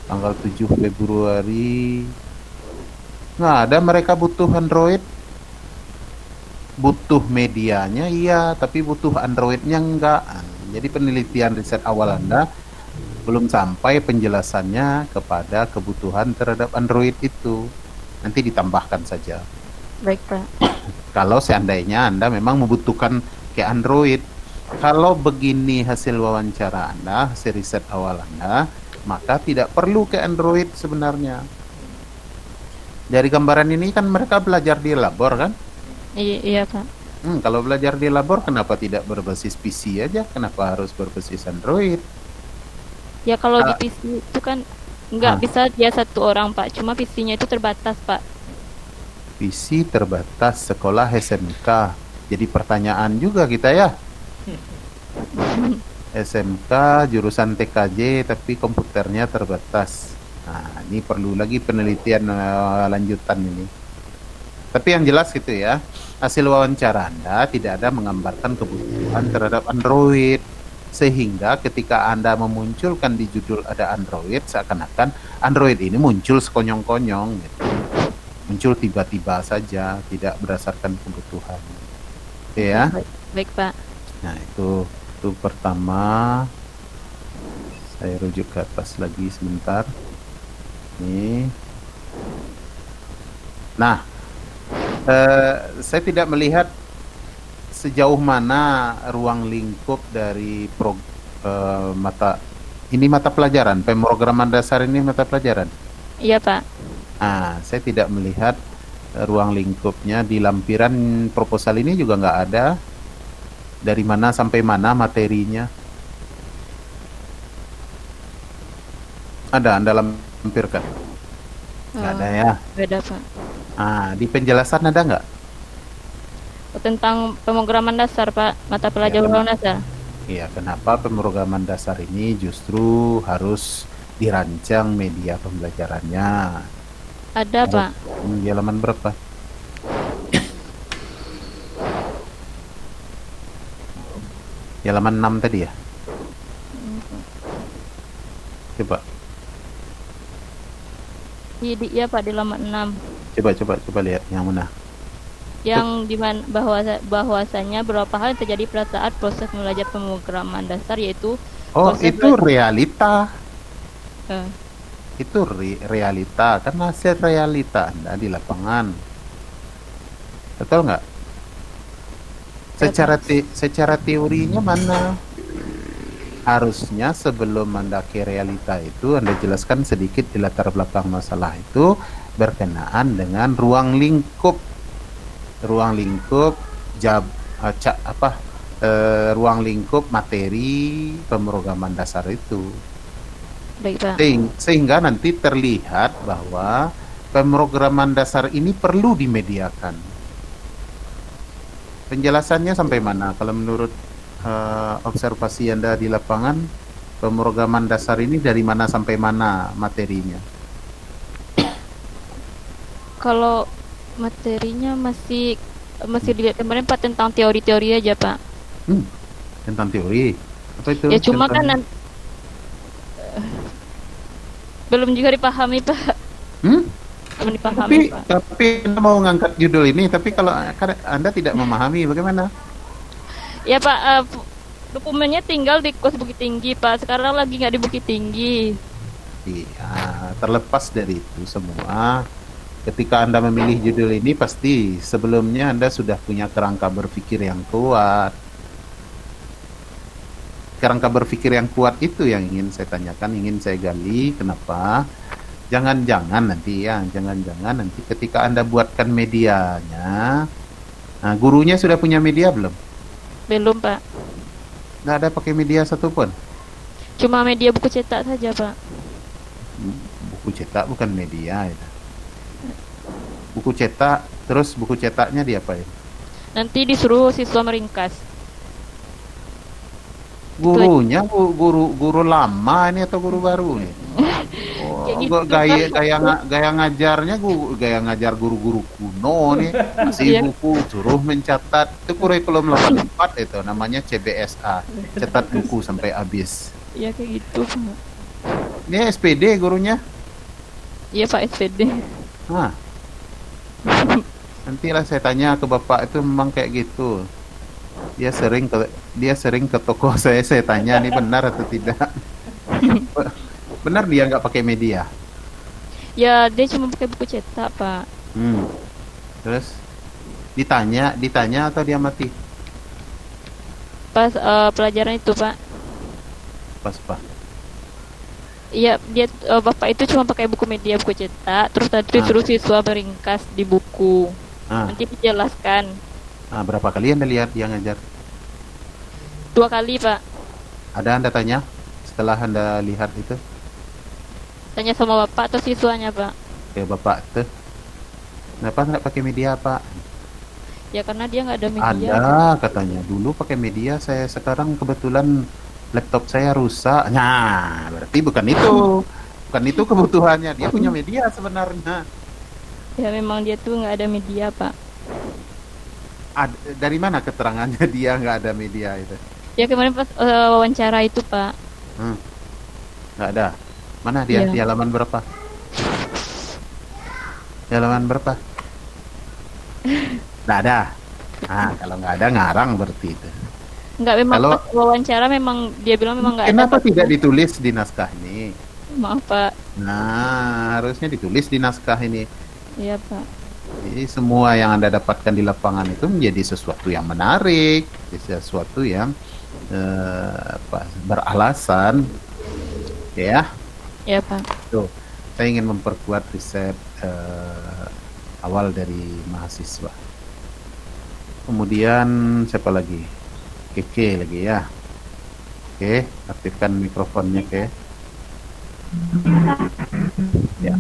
tanggal 7 Februari. Nggak ada mereka butuh Android. Butuh medianya iya, tapi butuh Androidnya enggak. Jadi penelitian riset awal Anda belum sampai penjelasannya kepada kebutuhan terhadap Android itu. Nanti ditambahkan saja. Baik Pak. Kalau seandainya Anda memang membutuhkan ke Android. Kalau begini hasil wawancara Anda, hasil riset awal Anda, maka tidak perlu ke Android sebenarnya. Dari gambaran ini kan mereka belajar di labor kan? Iya Pak. Kalau belajar di labor kenapa tidak berbasis PC aja? Kenapa harus berbasis Android? Ya kalau di PC itu kan nggak bisa dia satu orang Pak, cuma PC-nya itu terbatas Pak. Visi terbatas sekolah SMK. Jadi pertanyaan juga kita ya. SMK jurusan TKJ tapi komputernya terbatas. Nah, ini perlu lagi penelitian lanjutan ini. Tapi yang jelas gitu ya, hasil wawancara Anda tidak ada menggambarkan kebutuhan terhadap Android. Sehingga ketika Anda memunculkan di judul ada Android, seakan-akan Android ini muncul sekonyong-konyong gitu. Muncul tiba-tiba saja, tidak berdasarkan kebutuhan. Oke ya. Baik, Pak. Nah, itu pertama. Saya rujuk ke atas lagi sebentar. Nih. Nah, saya tidak melihat sejauh mana ruang lingkup dari mata pelajaran pemrograman dasar ini mata pelajaran. Iya, Pak. Nah, saya tidak melihat ruang lingkupnya di lampiran proposal ini juga nggak ada. Dari mana sampai mana materinya? Ada, Anda lampirkan? Nggak ada ya? Beda, Pak. Ah, di penjelasan ada nggak? Tentang pemrograman dasar, Pak. Mata pelajaran dasar. Iya, kenapa pemrograman dasar ini justru harus dirancang media pembelajarannya? Ada, Pak. Di halaman berapa? Di halaman 6 tadi ya? Coba. Iya, Pak, di halaman 6. Coba lihat yang mana? Yang dimana bahwasanya beberapa hal yang terjadi pada saat proses belajar pemrograman dasar, yaitu Oh, proses itu realita. eh, Itu realita, kan hasil realita Anda di lapangan. Betul nggak? Secara teorinya mana? Harusnya sebelum Anda ke realita itu Anda jelaskan sedikit di latar belakang masalah itu berkenaan dengan ruang lingkup ruang lingkup materi pemrograman dasar itu. baik, Pak. Sehingga nanti terlihat bahwa pemrograman dasar ini perlu dimediakan. Penjelasannya sampai mana? Kalau menurut observasi Anda di lapangan, pemrograman dasar ini dari mana sampai mana materinya? Kalau materinya masih dilihat kemarin, Pak, tentang teori-teori aja, Pak. Tentang teori? Apa itu? Ya cuma Tentang- kan belum juga dipahami, Pak. Belum dipahami, Pak. Tapi Anda mau ngangkat judul ini, tapi kalau Anda tidak memahami, bagaimana? Ya, Pak, dokumennya tinggal di Kos Bukit Tinggi, Pak. Sekarang lagi nggak di Bukit Tinggi. Iya, terlepas dari itu semua, ketika Anda memilih judul ini, pasti sebelumnya Anda sudah punya kerangka berpikir yang kuat. Kerangka berpikir yang kuat itu yang ingin saya tanyakan, ingin saya gali. Kenapa? Jangan-jangan nanti ketika Anda buatkan medianya, nah, gurunya sudah punya media belum? Belum, Pak. Nggak ada pakai media satupun. Cuma media buku cetak saja, Pak. Buku cetak bukan media itu. Buku cetak, terus buku cetaknya diapain? Nanti disuruh siswa meringkas. Gurunya guru lama ini atau guru baru nih? Oh, Kayak gitu, gaya ngajarnya gaya ngajar guru-guru kuno nih. Masih Iya. buku suruh mencatat. Itu kurikulum 84 itu namanya CBSA. Cetat buku sampai habis. Iya, kayak gitu, Pak. Ini SPD gurunya. Iya, Pak, SPD. Nah. Nantilah saya tanya ke Bapak itu memang kayak gitu. Dia sering ke toko saya tanya ini benar atau tidak. Benar dia nggak pakai media. Ya, dia cuma pakai buku cetak, Pak. Terus ditanya atau dia mati? Pas pelajaran itu, Pak. Pas Pak. Iya, dia Bapak itu cuma pakai buku media, buku cetak. Terus tadi disuruh siswa meringkas di buku. Nanti dijelaskan. Berapa kali Anda lihat dia ngajar? 2 kali, Pak. Ada Anda tanya setelah Anda lihat itu? Tanya sama Bapak atau siswanya, Pak? Ya Bapak tuh. Kenapa nggak pakai media, Pak? Ya karena dia nggak ada media. Ada katanya dulu pakai media, saya sekarang kebetulan laptop saya rusak. Nah, berarti bukan itu kebutuhannya. Dia punya media sebenarnya. Ya memang dia tuh nggak ada media, Pak. Dari mana keterangannya dia nggak ada media itu? Ya kemarin pas wawancara itu, Pak. Nggak ada. Mana dia? Iya. Di halaman berapa? Di halaman berapa? Nggak ada. Nah, kalau nggak ada ngarang berarti itu. Nggak, memang Kalau- pas wawancara memang dia bilang memang nggak ada. Kenapa Pak. tidak ditulis di naskah ini? Maaf, Pak. Nah, harusnya ditulis di naskah ini. Iya, Pak. Jadi semua yang Anda dapatkan di lapangan itu menjadi sesuatu yang menarik, sesuatu yang beralasan, ya. Iya, Pak. Tuh, saya ingin memperkuat riset awal dari mahasiswa. Kemudian siapa lagi? Keke lagi ya. Oke, aktifkan mikrofonnya, Ke. Ya.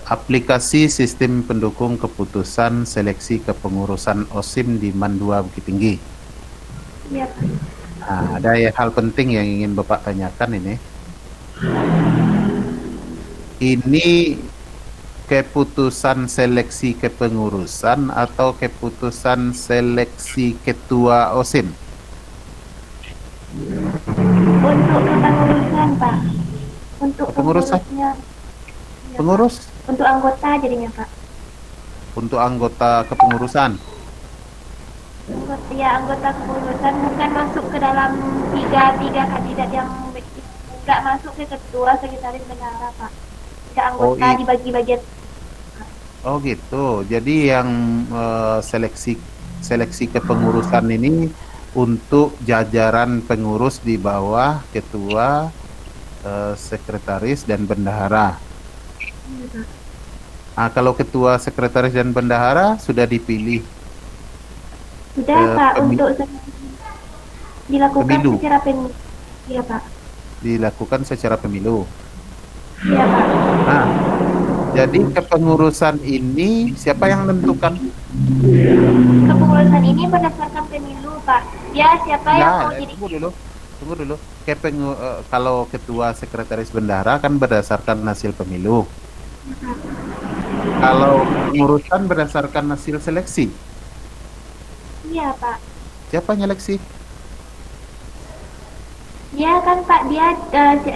Aplikasi sistem pendukung keputusan seleksi kepengurusan OSIM di MAN 2 Bukit Tinggi. Iya, Pak. Nah, ada hal penting yang ingin Bapak tanyakan ini. Ini keputusan seleksi kepengurusan atau keputusan seleksi ketua OSIM? Untuk kepengurusan, Pak. Untuk Kepengurusan? pengurusnya. Iya, Pengurus? Pak. Untuk anggota jadinya, Pak. Untuk anggota kepengurusan. Anggota kepengurusan bukan masuk ke dalam tiga kandidat yang nggak masuk ke ketua, sekretaris, bendahara, Pak. Tidak anggota Oh, dibagi bagian. Oh gitu. Jadi yang seleksi kepengurusan ini untuk jajaran pengurus di bawah ketua, sekretaris dan bendahara. Nah, kalau ketua, sekretaris dan bendahara sudah dipilih Sudah, Pak, pemi- untuk dilakukan pemilu. secara pemilu. Iya, Pak. dilakukan secara pemilu. Iya, Pak. Nah, jadi kepengurusan ini siapa yang menentukan? Kepengurusan ini berdasarkan pemilu, Pak. Ya, siapa yang mau jadi Tunggu dulu. Kalau ketua, sekretaris, bendahara kan berdasarkan hasil pemilu. Kalau pengurusan berdasarkan hasil seleksi, Iya, Pak. siapa nyeleksi? Dia kan, Pak, dia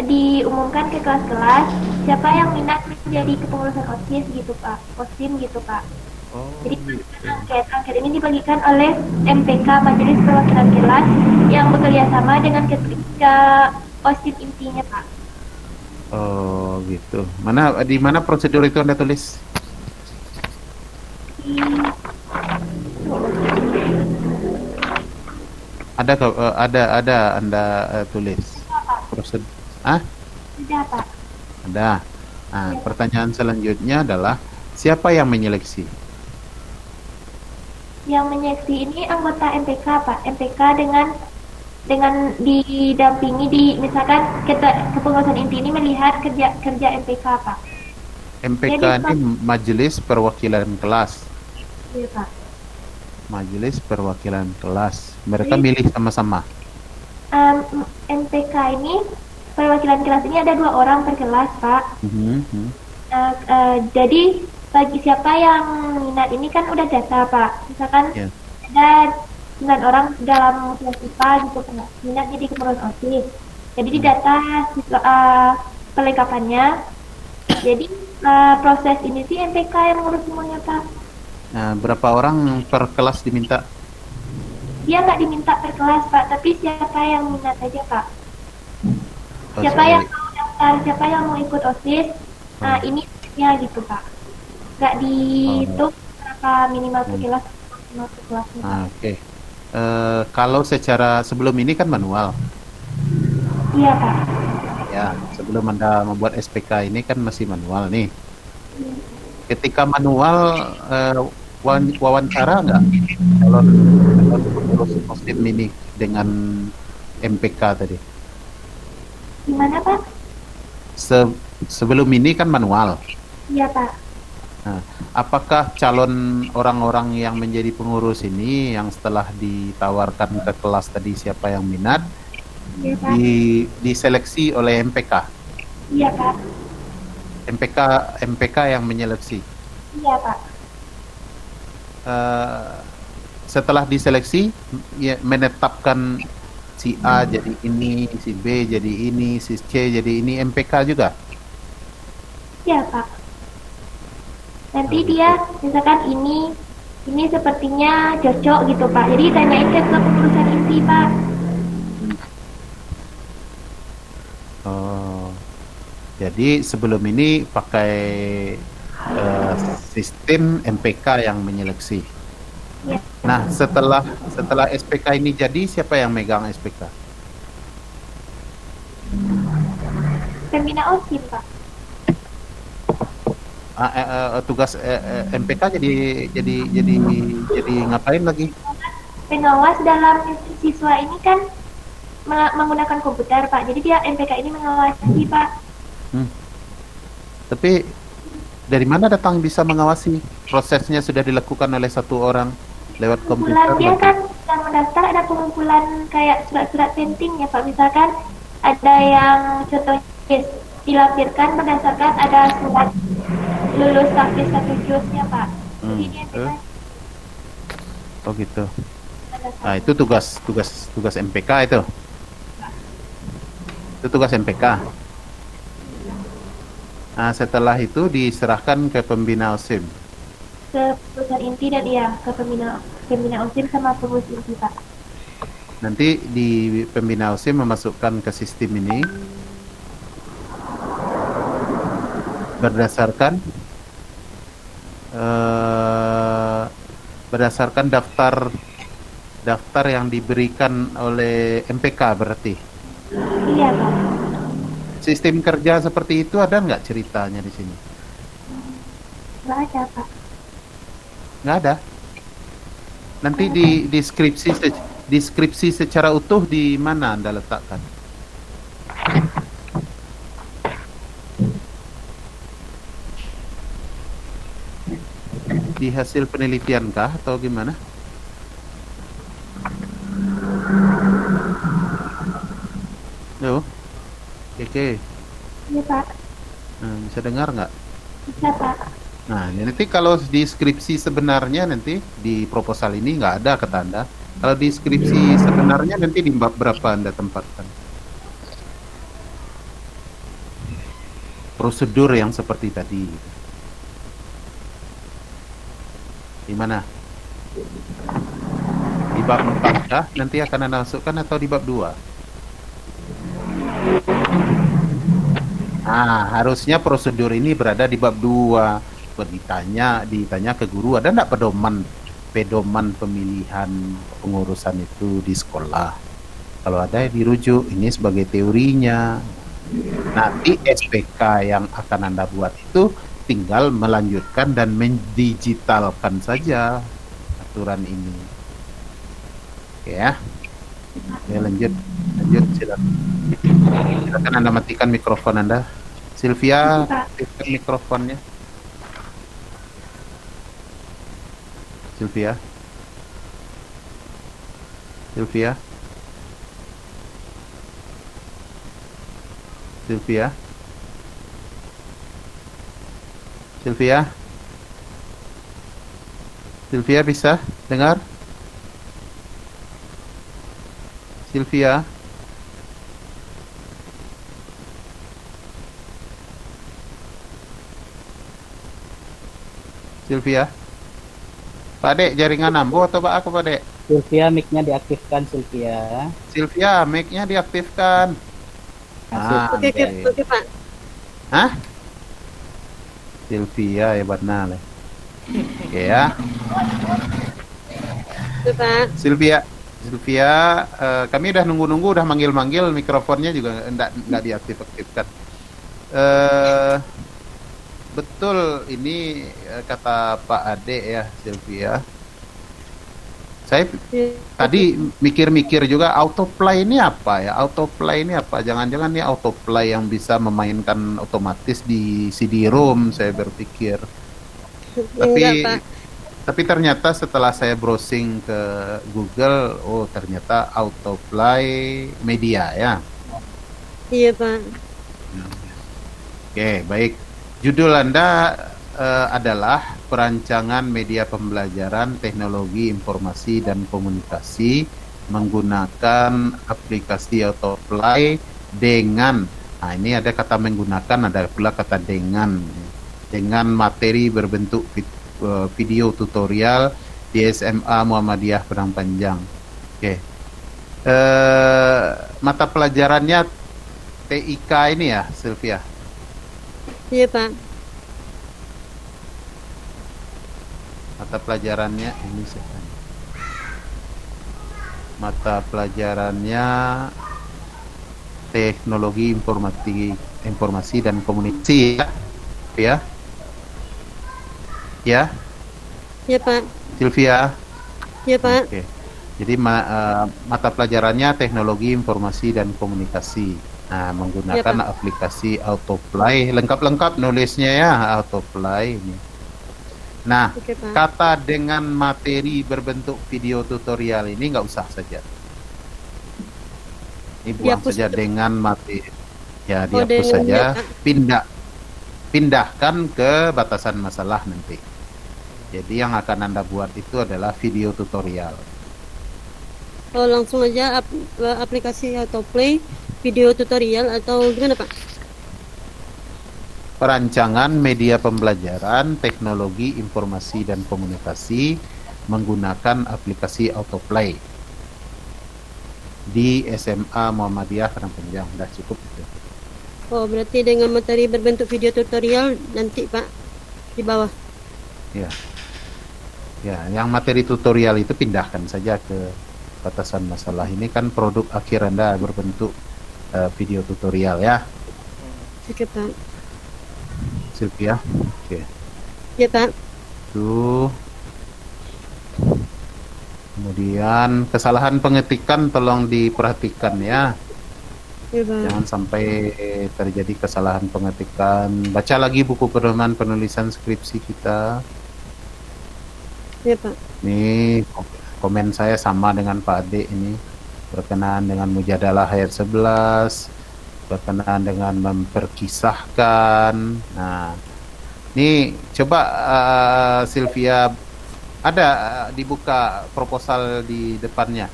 diumumkan ke kelas-kelas siapa yang minat menjadi kepengurusan OSIS gitu, Pak. OSIM gitu, Pak. Oh, Jadi gitu. angket ini dibagikan oleh MPK, Majelis Perwakilan Kelas, yang bekerja sama dengan ketiga OSIM intinya, Pak. Oh, gitu. Di mana prosedur itu Anda tulis? Di Ada Anda tulis prosedur. Sudah, Pak. Ada. Nah, pertanyaan selanjutnya adalah siapa yang menyeleksi? Yang menyeleksi ini anggota MPK, Pak. MPK dengan didampingi misalkan kepengurusan inti ini melihat kerja MPK, Pak. MPK Jadi, ini Majelis Perwakilan Kelas. Iya, Pak. Majelis Perwakilan Kelas. Mereka Jadi- milih sama-sama. MPK ini perwakilan kelas ini ada 2 orang per kelas, Pak. Mhm. Jadi bagi siapa yang minat ini kan udah data, Pak. Misalkan Ya. ada 9 orang dalam kelas IPA gitu, Pak. Minat jadi kepengurusan OSIS. Jadi di data perlengkapannya. Jadi proses ini sih MPK yang ngurus semuanya, Pak. Nah, berapa orang per kelas diminta? Dia nggak diminta per kelas, Pak, tapi siapa yang minat aja, Pak. Oh, Siapa sorry. yang mau daftar, siapa yang mau ikut OSIS, nah ini ya gitu, Pak. Nggak dihitung berapa minimal per kelas, maksimal per kelasnya, Pak. Oke. Kalau secara sebelum ini kan manual. Iya, Pak. Ya, sebelum Anda membuat SPK ini kan masih manual nih. Ketika manual, wawancara nggak kalau pengurus OSIM ini dengan MPK tadi? Gimana, Pak? sebelum ini kan manual. Iya Pak. Nah, apakah calon orang-orang yang menjadi pengurus ini yang setelah ditawarkan ke kelas tadi siapa yang minat Iya Pak. diseleksi oleh MPK? Iya Pak. MPK yang menyeleksi. Iya Pak. Setelah diseleksi ya, menetapkan si A jadi ini, si B jadi ini, si C jadi ini, MPK juga. Iya Pak. Nanti dia misalkan ini sepertinya cocok gitu Pak. Jadi tanyain ke kepengurusan inti Pak. Oh, jadi sebelum ini pakai sistem MPK yang menyeleksi. Iya. Nah, setelah SPK ini jadi, siapa yang megang SPK? Pembina OSIM Pak. Tugas MPK jadi ngapain lagi? Pengawas dalam siswa ini kan menggunakan komputer Pak. Jadi dia MPK ini mengawasi Pak. Tapi dari mana datang bisa mengawasi? Prosesnya sudah dilakukan oleh satu orang lewat komputer. Pengumpulan dia kan yang mendaftar ada pengumpulan kayak surat-surat penting ya Pak. Misalkan ada yang contohnya dilampirkan berdasarkan ada surat lulus tahfiz 1 juznya Pak. Jadi dia bisa Oh gitu. Nah, itu tugas MPK itu. Itu tugas MPK. Nah, setelah itu diserahkan ke pembina OSIM. ke perusahaan inti dan ke pembina OSIM sama pengurus inti Pak. Nanti di pembina OSIM memasukkan ke sistem ini berdasarkan daftar yang diberikan oleh MPK berarti. Iya Pak. Sistem kerja seperti itu ada nggak ceritanya di sini? Nggak ada Pak. Nggak ada. Nanti di deskripsi secara utuh di mana Anda letakkan? Di hasil penelitian kah atau gimana? Yo, oke. Iya Pak. Nah, bisa dengar nggak? Bisa Pak. Nah, nanti kalau di skripsi sebenarnya nanti di proposal ini nggak ada kata Anda. Kalau di skripsi sebenarnya nanti di bab berapa Anda tempatkan? Prosedur yang seperti tadi. Di mana? Di bab 4 kah? Nanti akan Anda masukkan atau di bab 2? Nah, harusnya prosedur ini berada di bab 2. Ditanya ke guru, ada enggak pedoman pemilihan pengurusan itu di sekolah? Kalau ada dirujuk, ini sebagai teorinya. Nanti SPK yang akan Anda buat itu tinggal melanjutkan dan mendigitalkan saja aturan ini. Oke ya. Oke, lanjut silakan Anda matikan mikrofon Anda. Sylvia, aktifkan mikrofonnya. Sylvia. Sylvia bisa dengar? Sylvia. Pak Dek, jaringan ambo atau Pak aku Pak Dek? Sylvia, mic-nya diaktifkan Sylvia. Mic-nya diaktifkan. Oke Pak. Hah? Sylvia hebat nale. Oke ya. Oke Pak. Sylvia, kami udah nunggu, udah manggil mikrofonnya juga enggak diaktifkan. Betul ini kata Pak Ade ya, Sylvia. Saya Ya, tadi mikir-mikir juga autoplay ini apa ya? Autoplay ini apa? Jangan-jangan ini autoplay yang bisa memainkan otomatis di CD-ROM, saya berpikir. enggak, Tapi Pak. tapi ternyata setelah saya browsing ke Google, oh ternyata autoplay media ya. Iya, Pak. Oke, baik. Judul Anda adalah Perancangan Media Pembelajaran Teknologi Informasi dan Komunikasi menggunakan aplikasi Autoplay dengan, nah ini ada kata menggunakan, ada pula kata dengan materi berbentuk video tutorial di SMA Muhammadiyah Padang Panjang. Oke. Mata pelajarannya TIK ini ya, Sylvia? Iya, Pak. Mata pelajarannya ini sebenarnya. Mata pelajarannya Teknologi Informasi dan Komunikasi ya. Ya, Iya, Pak. Sylvia. Iya, Pak. Oke. Jadi mata pelajarannya Teknologi Informasi dan Komunikasi. Nah, menggunakan Pak. aplikasi Autoplay. Lengkap-lengkap nulisnya ya, Autoplay ini. Nah, Oke, Pak. kata dengan materi berbentuk video tutorial ini nggak usah saja. Ini buang Dihapus saja itu. dengan materi. Ya, Oh, dihapus dengan saja. ya, Pindahkan ke batasan masalah nanti. Jadi yang akan Anda buat itu adalah video tutorial. Oh, langsung aja aplikasi Autoplay video tutorial atau gimana, Pak? Perancangan media pembelajaran teknologi informasi dan komunikasi menggunakan aplikasi Autoplay di SMA Muhammadiyah Padang Panjang. Udah cukup itu. Oh, berarti dengan materi berbentuk video tutorial nanti, Pak, di bawah. Ya. Ya, yang materi tutorial itu pindahkan saja ke batasan masalah. Ini kan produk akhir Anda berbentuk video tutorial ya, Oke, Pak. Sylvia. Oke. Ya, Pak. Tuh. Kemudian kesalahan pengetikan tolong diperhatikan ya. Ya, Pak. Jangan sampai terjadi kesalahan pengetikan. Baca lagi buku pedoman penulisan skripsi kita. Ya, Pak. Ini komen saya sama dengan Pak Ade ini. Berkenaan dengan mujadalah ayat 11, berkenaan dengan memperkisahkan. Nah, ini coba Sylvia, ada dibuka proposal di depannya.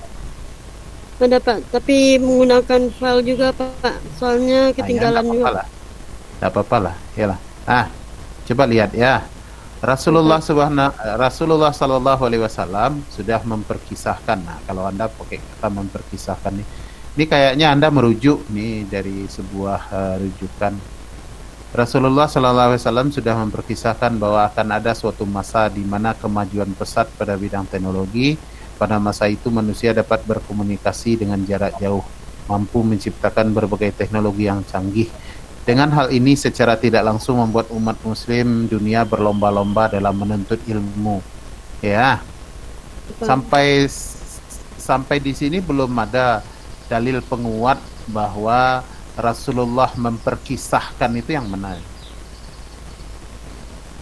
Ada, Pak, tapi menggunakan file juga, Pak. Soalnya ketinggalan juga. Tidak apa-apa lah, yalah. Ah, coba lihat ya. Rasulullah Sallallahu Alaihi Wasallam sudah memperkisahkan. Nah, kalau Anda pakai kata memperkisahkan ini kayaknya Anda merujuk nih dari sebuah rujukan. Rasulullah Sallallahu Alaihi Wasallam sudah memperkisahkan bahwa akan ada suatu masa di mana kemajuan pesat pada bidang teknologi. Pada masa itu manusia dapat berkomunikasi dengan jarak jauh, mampu menciptakan berbagai teknologi yang canggih. Dengan hal ini secara tidak langsung membuat umat muslim dunia berlomba-lomba dalam menuntut ilmu. Ya. Sampai di sini belum ada dalil penguat bahwa Rasulullah memperkisahkan itu yang mana.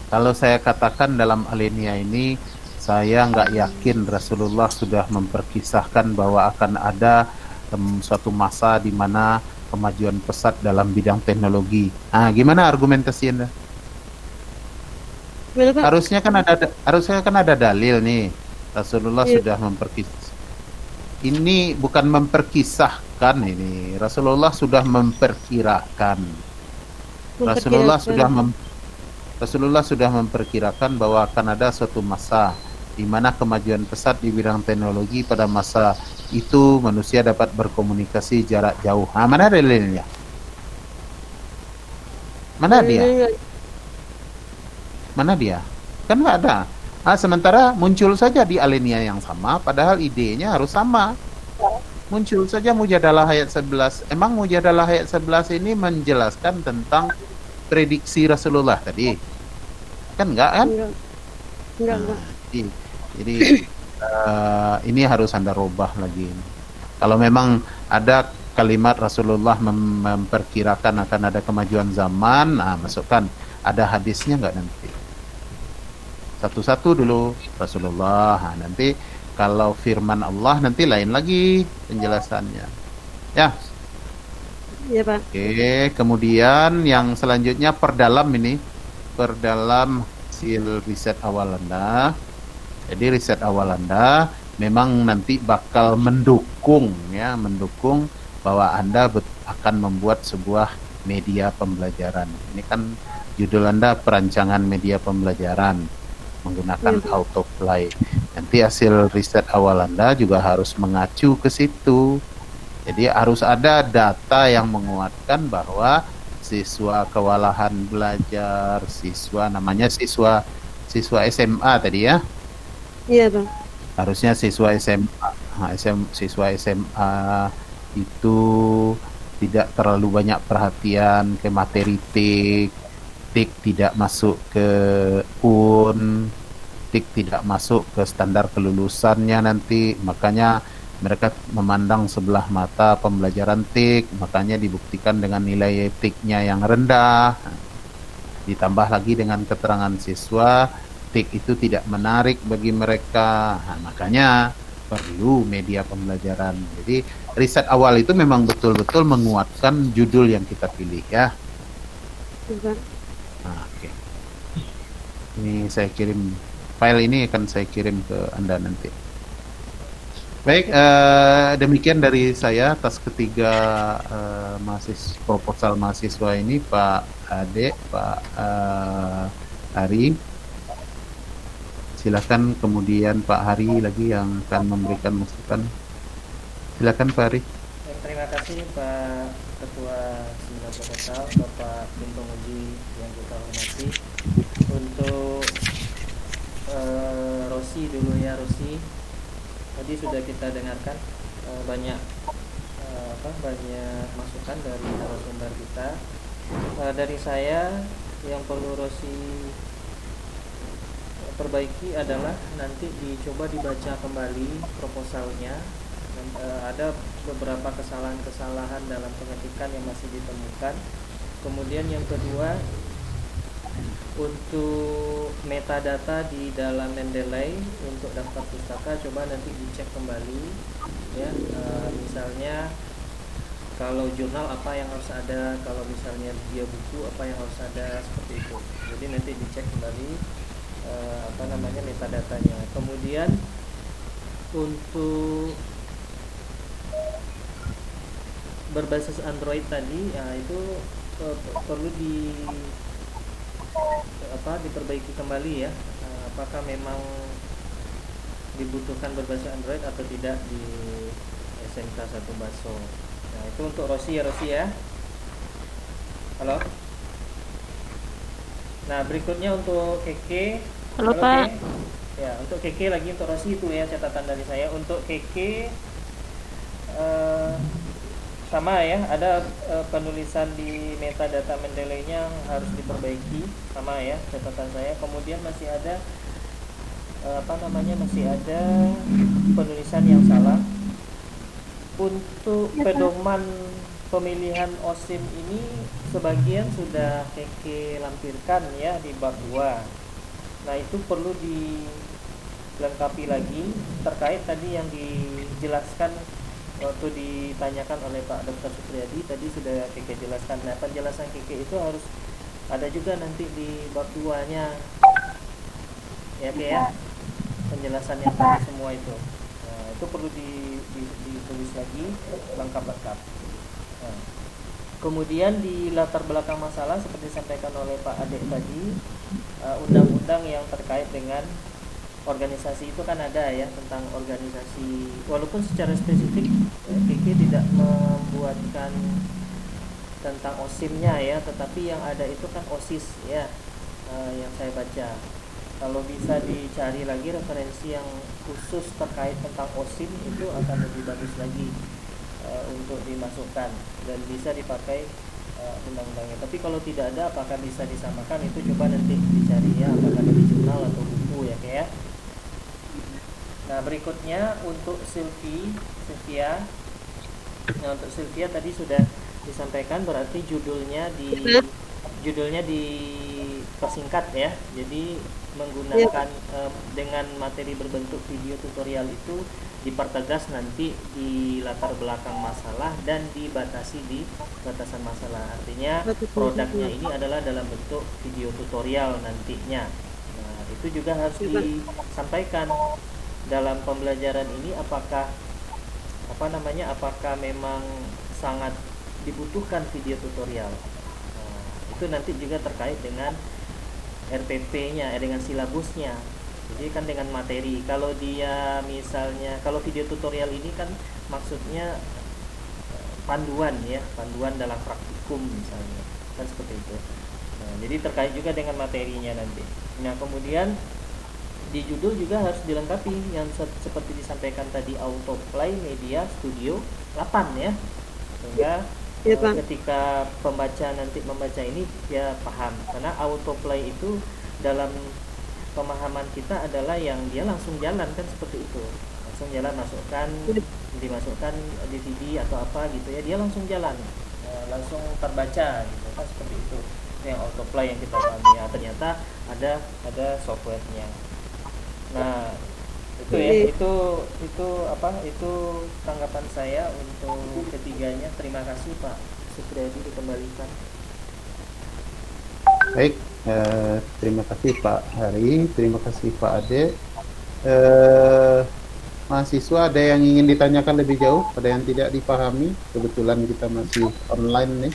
Kalau saya katakan dalam alinea ini, saya nggak yakin Rasulullah sudah memperkisahkan bahwa akan ada suatu masa di mana kemajuan pesat dalam bidang teknologi. Gimana argumentasi Anda? Harusnya kan ada dalil nih. Rasulullah sudah memperkisahkan. Ini bukan memperkisahkan ini. Rasulullah sudah memperkirakan. Rasulullah sudah memperkirakan bahwa akan ada suatu masa di mana kemajuan pesat di bidang teknologi. Pada masa itu manusia dapat berkomunikasi jarak jauh. Mana dalilnya? Mana dia? Kan nggak ada. Sementara muncul saja di alinea yang sama, padahal idenya harus sama. Muncul saja mujadalah ayat 11. Emang mujadalah ayat 11 ini menjelaskan tentang prediksi Rasulullah tadi? Kan enggak kan? Enggak. Jadi ini harus Anda rubah lagi. Kalau memang ada kalimat Rasulullah memperkirakan akan ada kemajuan zaman, nah masukkan. Ada hadisnya nggak nanti? Satu-satu dulu Rasulullah. Nah, nanti kalau firman Allah nanti lain lagi penjelasannya. Ya, Ya Pak. oke. Kemudian yang selanjutnya perdalam ini, perdalam hasil riset awal Anda. Jadi riset awal Anda memang nanti bakal mendukung ya, mendukung bahwa Anda akan membuat sebuah media pembelajaran. Ini kan judul Anda perancangan media pembelajaran menggunakan how to play. Nanti hasil riset awal Anda juga harus mengacu ke situ. Jadi harus ada data yang menguatkan bahwa siswa kewalahan belajar, siswa namanya siswa SMA tadi ya. Iya Bang. Harusnya siswa SMA, siswa SMA itu tidak terlalu banyak perhatian ke materi TIK tidak masuk ke TIK tidak masuk ke standar kelulusannya nanti, makanya mereka memandang sebelah mata pembelajaran TIK, makanya dibuktikan dengan nilai TIK-nya yang rendah. Ditambah lagi dengan keterangan siswa, TIK itu tidak menarik bagi mereka. Nah, makanya perlu media pembelajaran. Jadi riset awal itu memang betul-betul menguatkan judul yang kita pilih ya. Nah, oke. Ini saya kirim file ini akan saya kirim ke Anda nanti. Baik, demikian dari saya atas ketiga proposal mahasiswa ini, Pak Ade, Pak Hari. Silakan kemudian Pak Hari lagi yang akan memberikan masukan. Silakan Pak Hari. Terima kasih Pak Ketua Seminar Proposal, Bapak Tim Penguji yang kita hormati. Untuk Rosi dulu ya, Rosi. Tadi sudah kita dengarkan banyak banyak masukan dari narasumber kita. Dari saya yang perlu Rosi perbaiki adalah nanti dicoba dibaca kembali proposalnya. Ada beberapa kesalahan-kesalahan dalam pengetikan yang masih ditemukan. Kemudian yang kedua, untuk metadata di dalam Mendeley untuk daftar pustaka coba nanti dicek kembali ya, misalnya kalau jurnal apa yang harus ada, kalau misalnya dia buku apa yang harus ada, seperti itu. Jadi nanti dicek kembali metadatanya. Kemudian untuk berbasis Android tadi ya, itu perlu diperbaiki kembali ya, apakah memang dibutuhkan berbasis Android atau tidak di SMK 1 Baso. Nah itu untuk Rosi ya. Halo. Nah berikutnya untuk Keke. Halo Pak. Ya untuk Keke lagi, untuk Rosi itu ya catatan dari saya. Untuk Keke sama ya, ada penulisan di metadata Mendeley-nya harus diperbaiki, sama ya catatan saya. Kemudian masih ada masih ada penulisan yang salah. Untuk pedoman pemilihan OSIM ini sebagian sudah Keke lampirkan ya di bab 2. Nah itu perlu dilengkapi lagi terkait tadi yang dijelaskan waktu ditanyakan oleh Pak Dr. Supriyadi, tadi sudah Keke jelaskan. Nah penjelasan Keke itu harus ada juga nanti di bab 2-nya ya Keke ya, penjelasan yang tadi semua itu. Nah itu perlu ditulis lagi lengkap-lengkap. Nah, kemudian di latar belakang masalah seperti disampaikan oleh Pak Ade tadi, undang-undang yang terkait dengan organisasi itu kan ada ya, tentang organisasi, walaupun secara spesifik Keke tidak membuatkan tentang OSIM-nya ya, tetapi yang ada itu kan OSIS ya, yang saya baca. Kalau bisa dicari lagi referensi yang khusus terkait tentang OSIM itu akan lebih bagus lagi untuk dimasukkan dan bisa dipakai undang-undangnya. Tapi kalau tidak ada, apakah bisa disamakan, itu coba nanti dicari ya, apakah ada di jurnal atau buku ya kayak. Nah, berikutnya untuk Sylvia. Nah, untuk Sylvia tadi sudah disampaikan, berarti judulnya dipersingkat ya. Jadi menggunakan dengan materi berbentuk video tutorial itu dipertegas nanti di latar belakang masalah dan dibatasi di batasan masalah. Artinya produknya ini adalah dalam bentuk video tutorial nantinya. Nah, itu juga harus disampaikan dalam pembelajaran ini, apakah memang sangat dibutuhkan video tutorial. Nah, itu nanti juga terkait dengan RPP-nya, dengan silabusnya. Jadi kan dengan materi. Kalau dia misalnya, kalau video tutorial ini kan maksudnya panduan dalam praktikum misalnya, kan seperti itu. Nah, jadi terkait juga dengan materinya nanti. Nah, kemudian di judul juga harus dilengkapi yang seperti disampaikan tadi, Autoplay Media Studio 8 ya, sehingga ketika pembaca nanti membaca ini dia paham, karena Autoplay itu dalam pemahaman kita adalah yang dia langsung jalan, kan seperti itu, langsung jalan, dimasukkan DVD atau apa gitu ya, dia langsung jalan, langsung terbaca gitu kan, seperti itu yang Autoplay yang kita pahami. Ya, ternyata ada softwarenya. Nah, itu ya, itu tanggapan saya untuk ketiganya. Terima kasih Pak Supriyadi, dikembalikan. Baik, terima kasih Pak Hari, terima kasih Pak Ade. Mahasiswa ada yang ingin ditanyakan lebih jauh, ada yang tidak dipahami? Kebetulan kita masih online nih.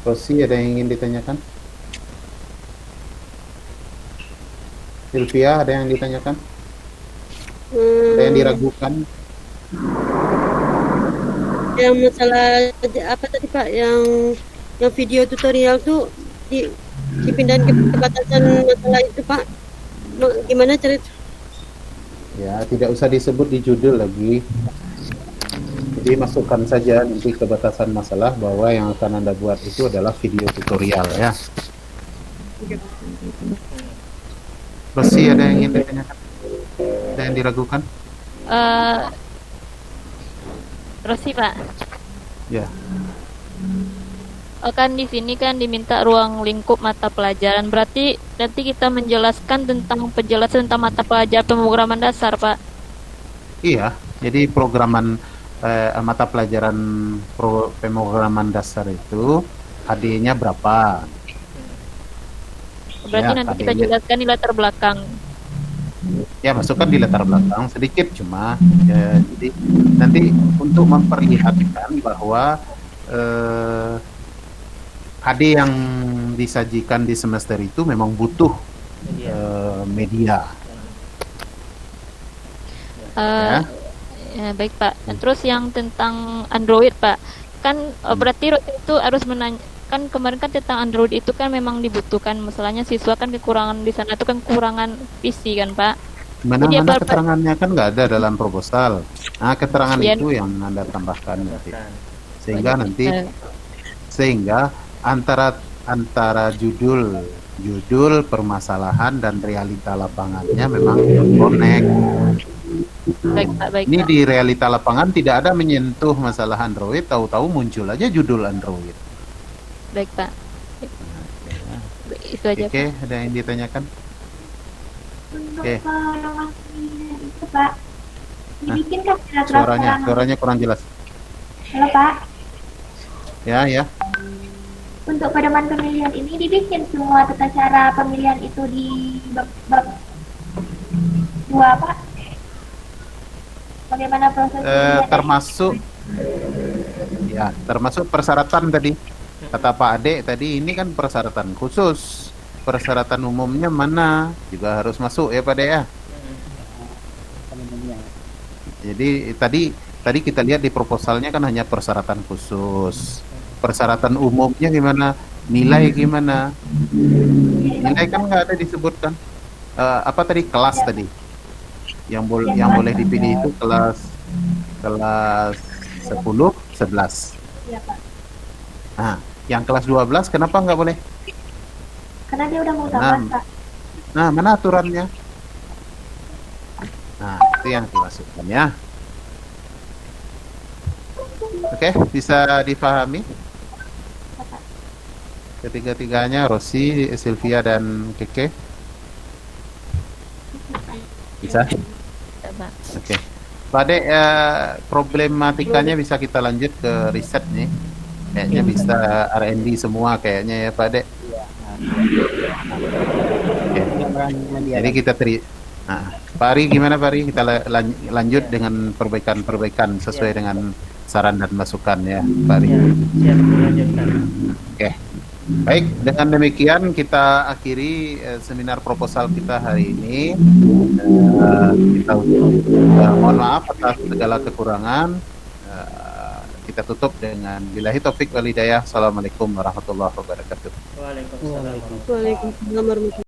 Rosi, ada yang ingin ditanyakan? Sylvia, ada yang ditanyakan? Ada yang diragukan? Yang masalah apa tadi Pak, yang video tutorial tuh dipindahin ke batasan masalah itu Pak, gimana cerita? Ya, tidak usah disebut di judul lagi. Jadi masukkan saja nanti ke batasan masalah bahwa yang akan Anda buat itu adalah video tutorial ya. Rosi, ada yang ingin ditanyakan? Ada yang diragukan? Rosi Pak. Ya. Kan di sini kan diminta ruang lingkup mata pelajaran. Berarti nanti kita menjelaskan tentang penjelasan tentang mata pelajaran pemrograman dasar, Pak. Iya, jadi mata pelajaran pemrograman dasar itu HD-nya berapa? Berarti Ya, nanti kita HD-nya. jelaskan di latar belakang. Ya, masukkan di latar belakang sedikit cuma ya, jadi nanti untuk memperlihatkan bahwa HD yang disajikan di semester itu memang butuh media. Ya, baik Pak. Nah, terus yang tentang Android Pak, kan berarti itu harus kan kemarin kan tentang Android itu kan memang dibutuhkan, masalahnya siswa kan kekurangan di sana itu kan kekurangan PC kan Pak. Mana keterangannya kan nggak ada dalam proposal. Nah, keterangan itu yang Anda tambahkan nanti. Sehingga antara judul permasalahan dan realita lapangannya memang connect. Baik, Pak, baik, ini Pak. Di realita lapangan tidak ada menyentuh masalah Android, tahu-tahu muncul aja judul Android. Baik Pak. Itu aja. Oke, ada yang ditanyakan? Untuk pedoman pemilihan itu Pak, dibikin kan suaranya kurang jelas. Halo Pak. Ya. Untuk pedoman pemilihan ini dibikin semua tata cara pemilihan itu di bab 2 Pak. Bagaimana proses termasuk persyaratan tadi. Kata Pak Ade tadi, ini kan persyaratan khusus. Persyaratan umumnya mana juga harus masuk ya Pak Ade ya. Jadi tadi kita lihat di proposalnya kan hanya persyaratan khusus. Persyaratan umumnya gimana? Nilai gimana? Nilai kan nggak ada disebutkan. Apa tadi, kelas tadi? Yang boleh dipilih itu kelas 10, 11. Iya Pak. Nah, yang kelas 12 kenapa nggak boleh? Karena dia udah mau tamat Pak. Nah, mana aturannya? Nah, itu yang dimasukkan ya. Oke, bisa difahami? Ketiga-tiganya, Rosi, Sylvia, dan Keke. Bisa? Coba. Oke. Pak Ade, problematikanya bisa kita lanjut ke riset nih. Kayaknya bisa R&D semua kayaknya ya Pak Ade. Iya. Oke. Gambarannya dia. Jadi kita Pak Ari gimana Pak Ari? Kita lanjut dengan perbaikan-perbaikan sesuai dengan saran dan masukan ya Pak Ari. Ya, siap dilanjutkan. Oke. Baik, dengan demikian kita akhiri seminar proposal kita hari ini. Kita mohon maaf atas segala kekurangan. Kita tutup dengan billahi taufik wal hidayah. Assalamualaikum warahmatullahi wabarakatuh. Waalaikumsalam. Waalaikumsalam warahmatullahi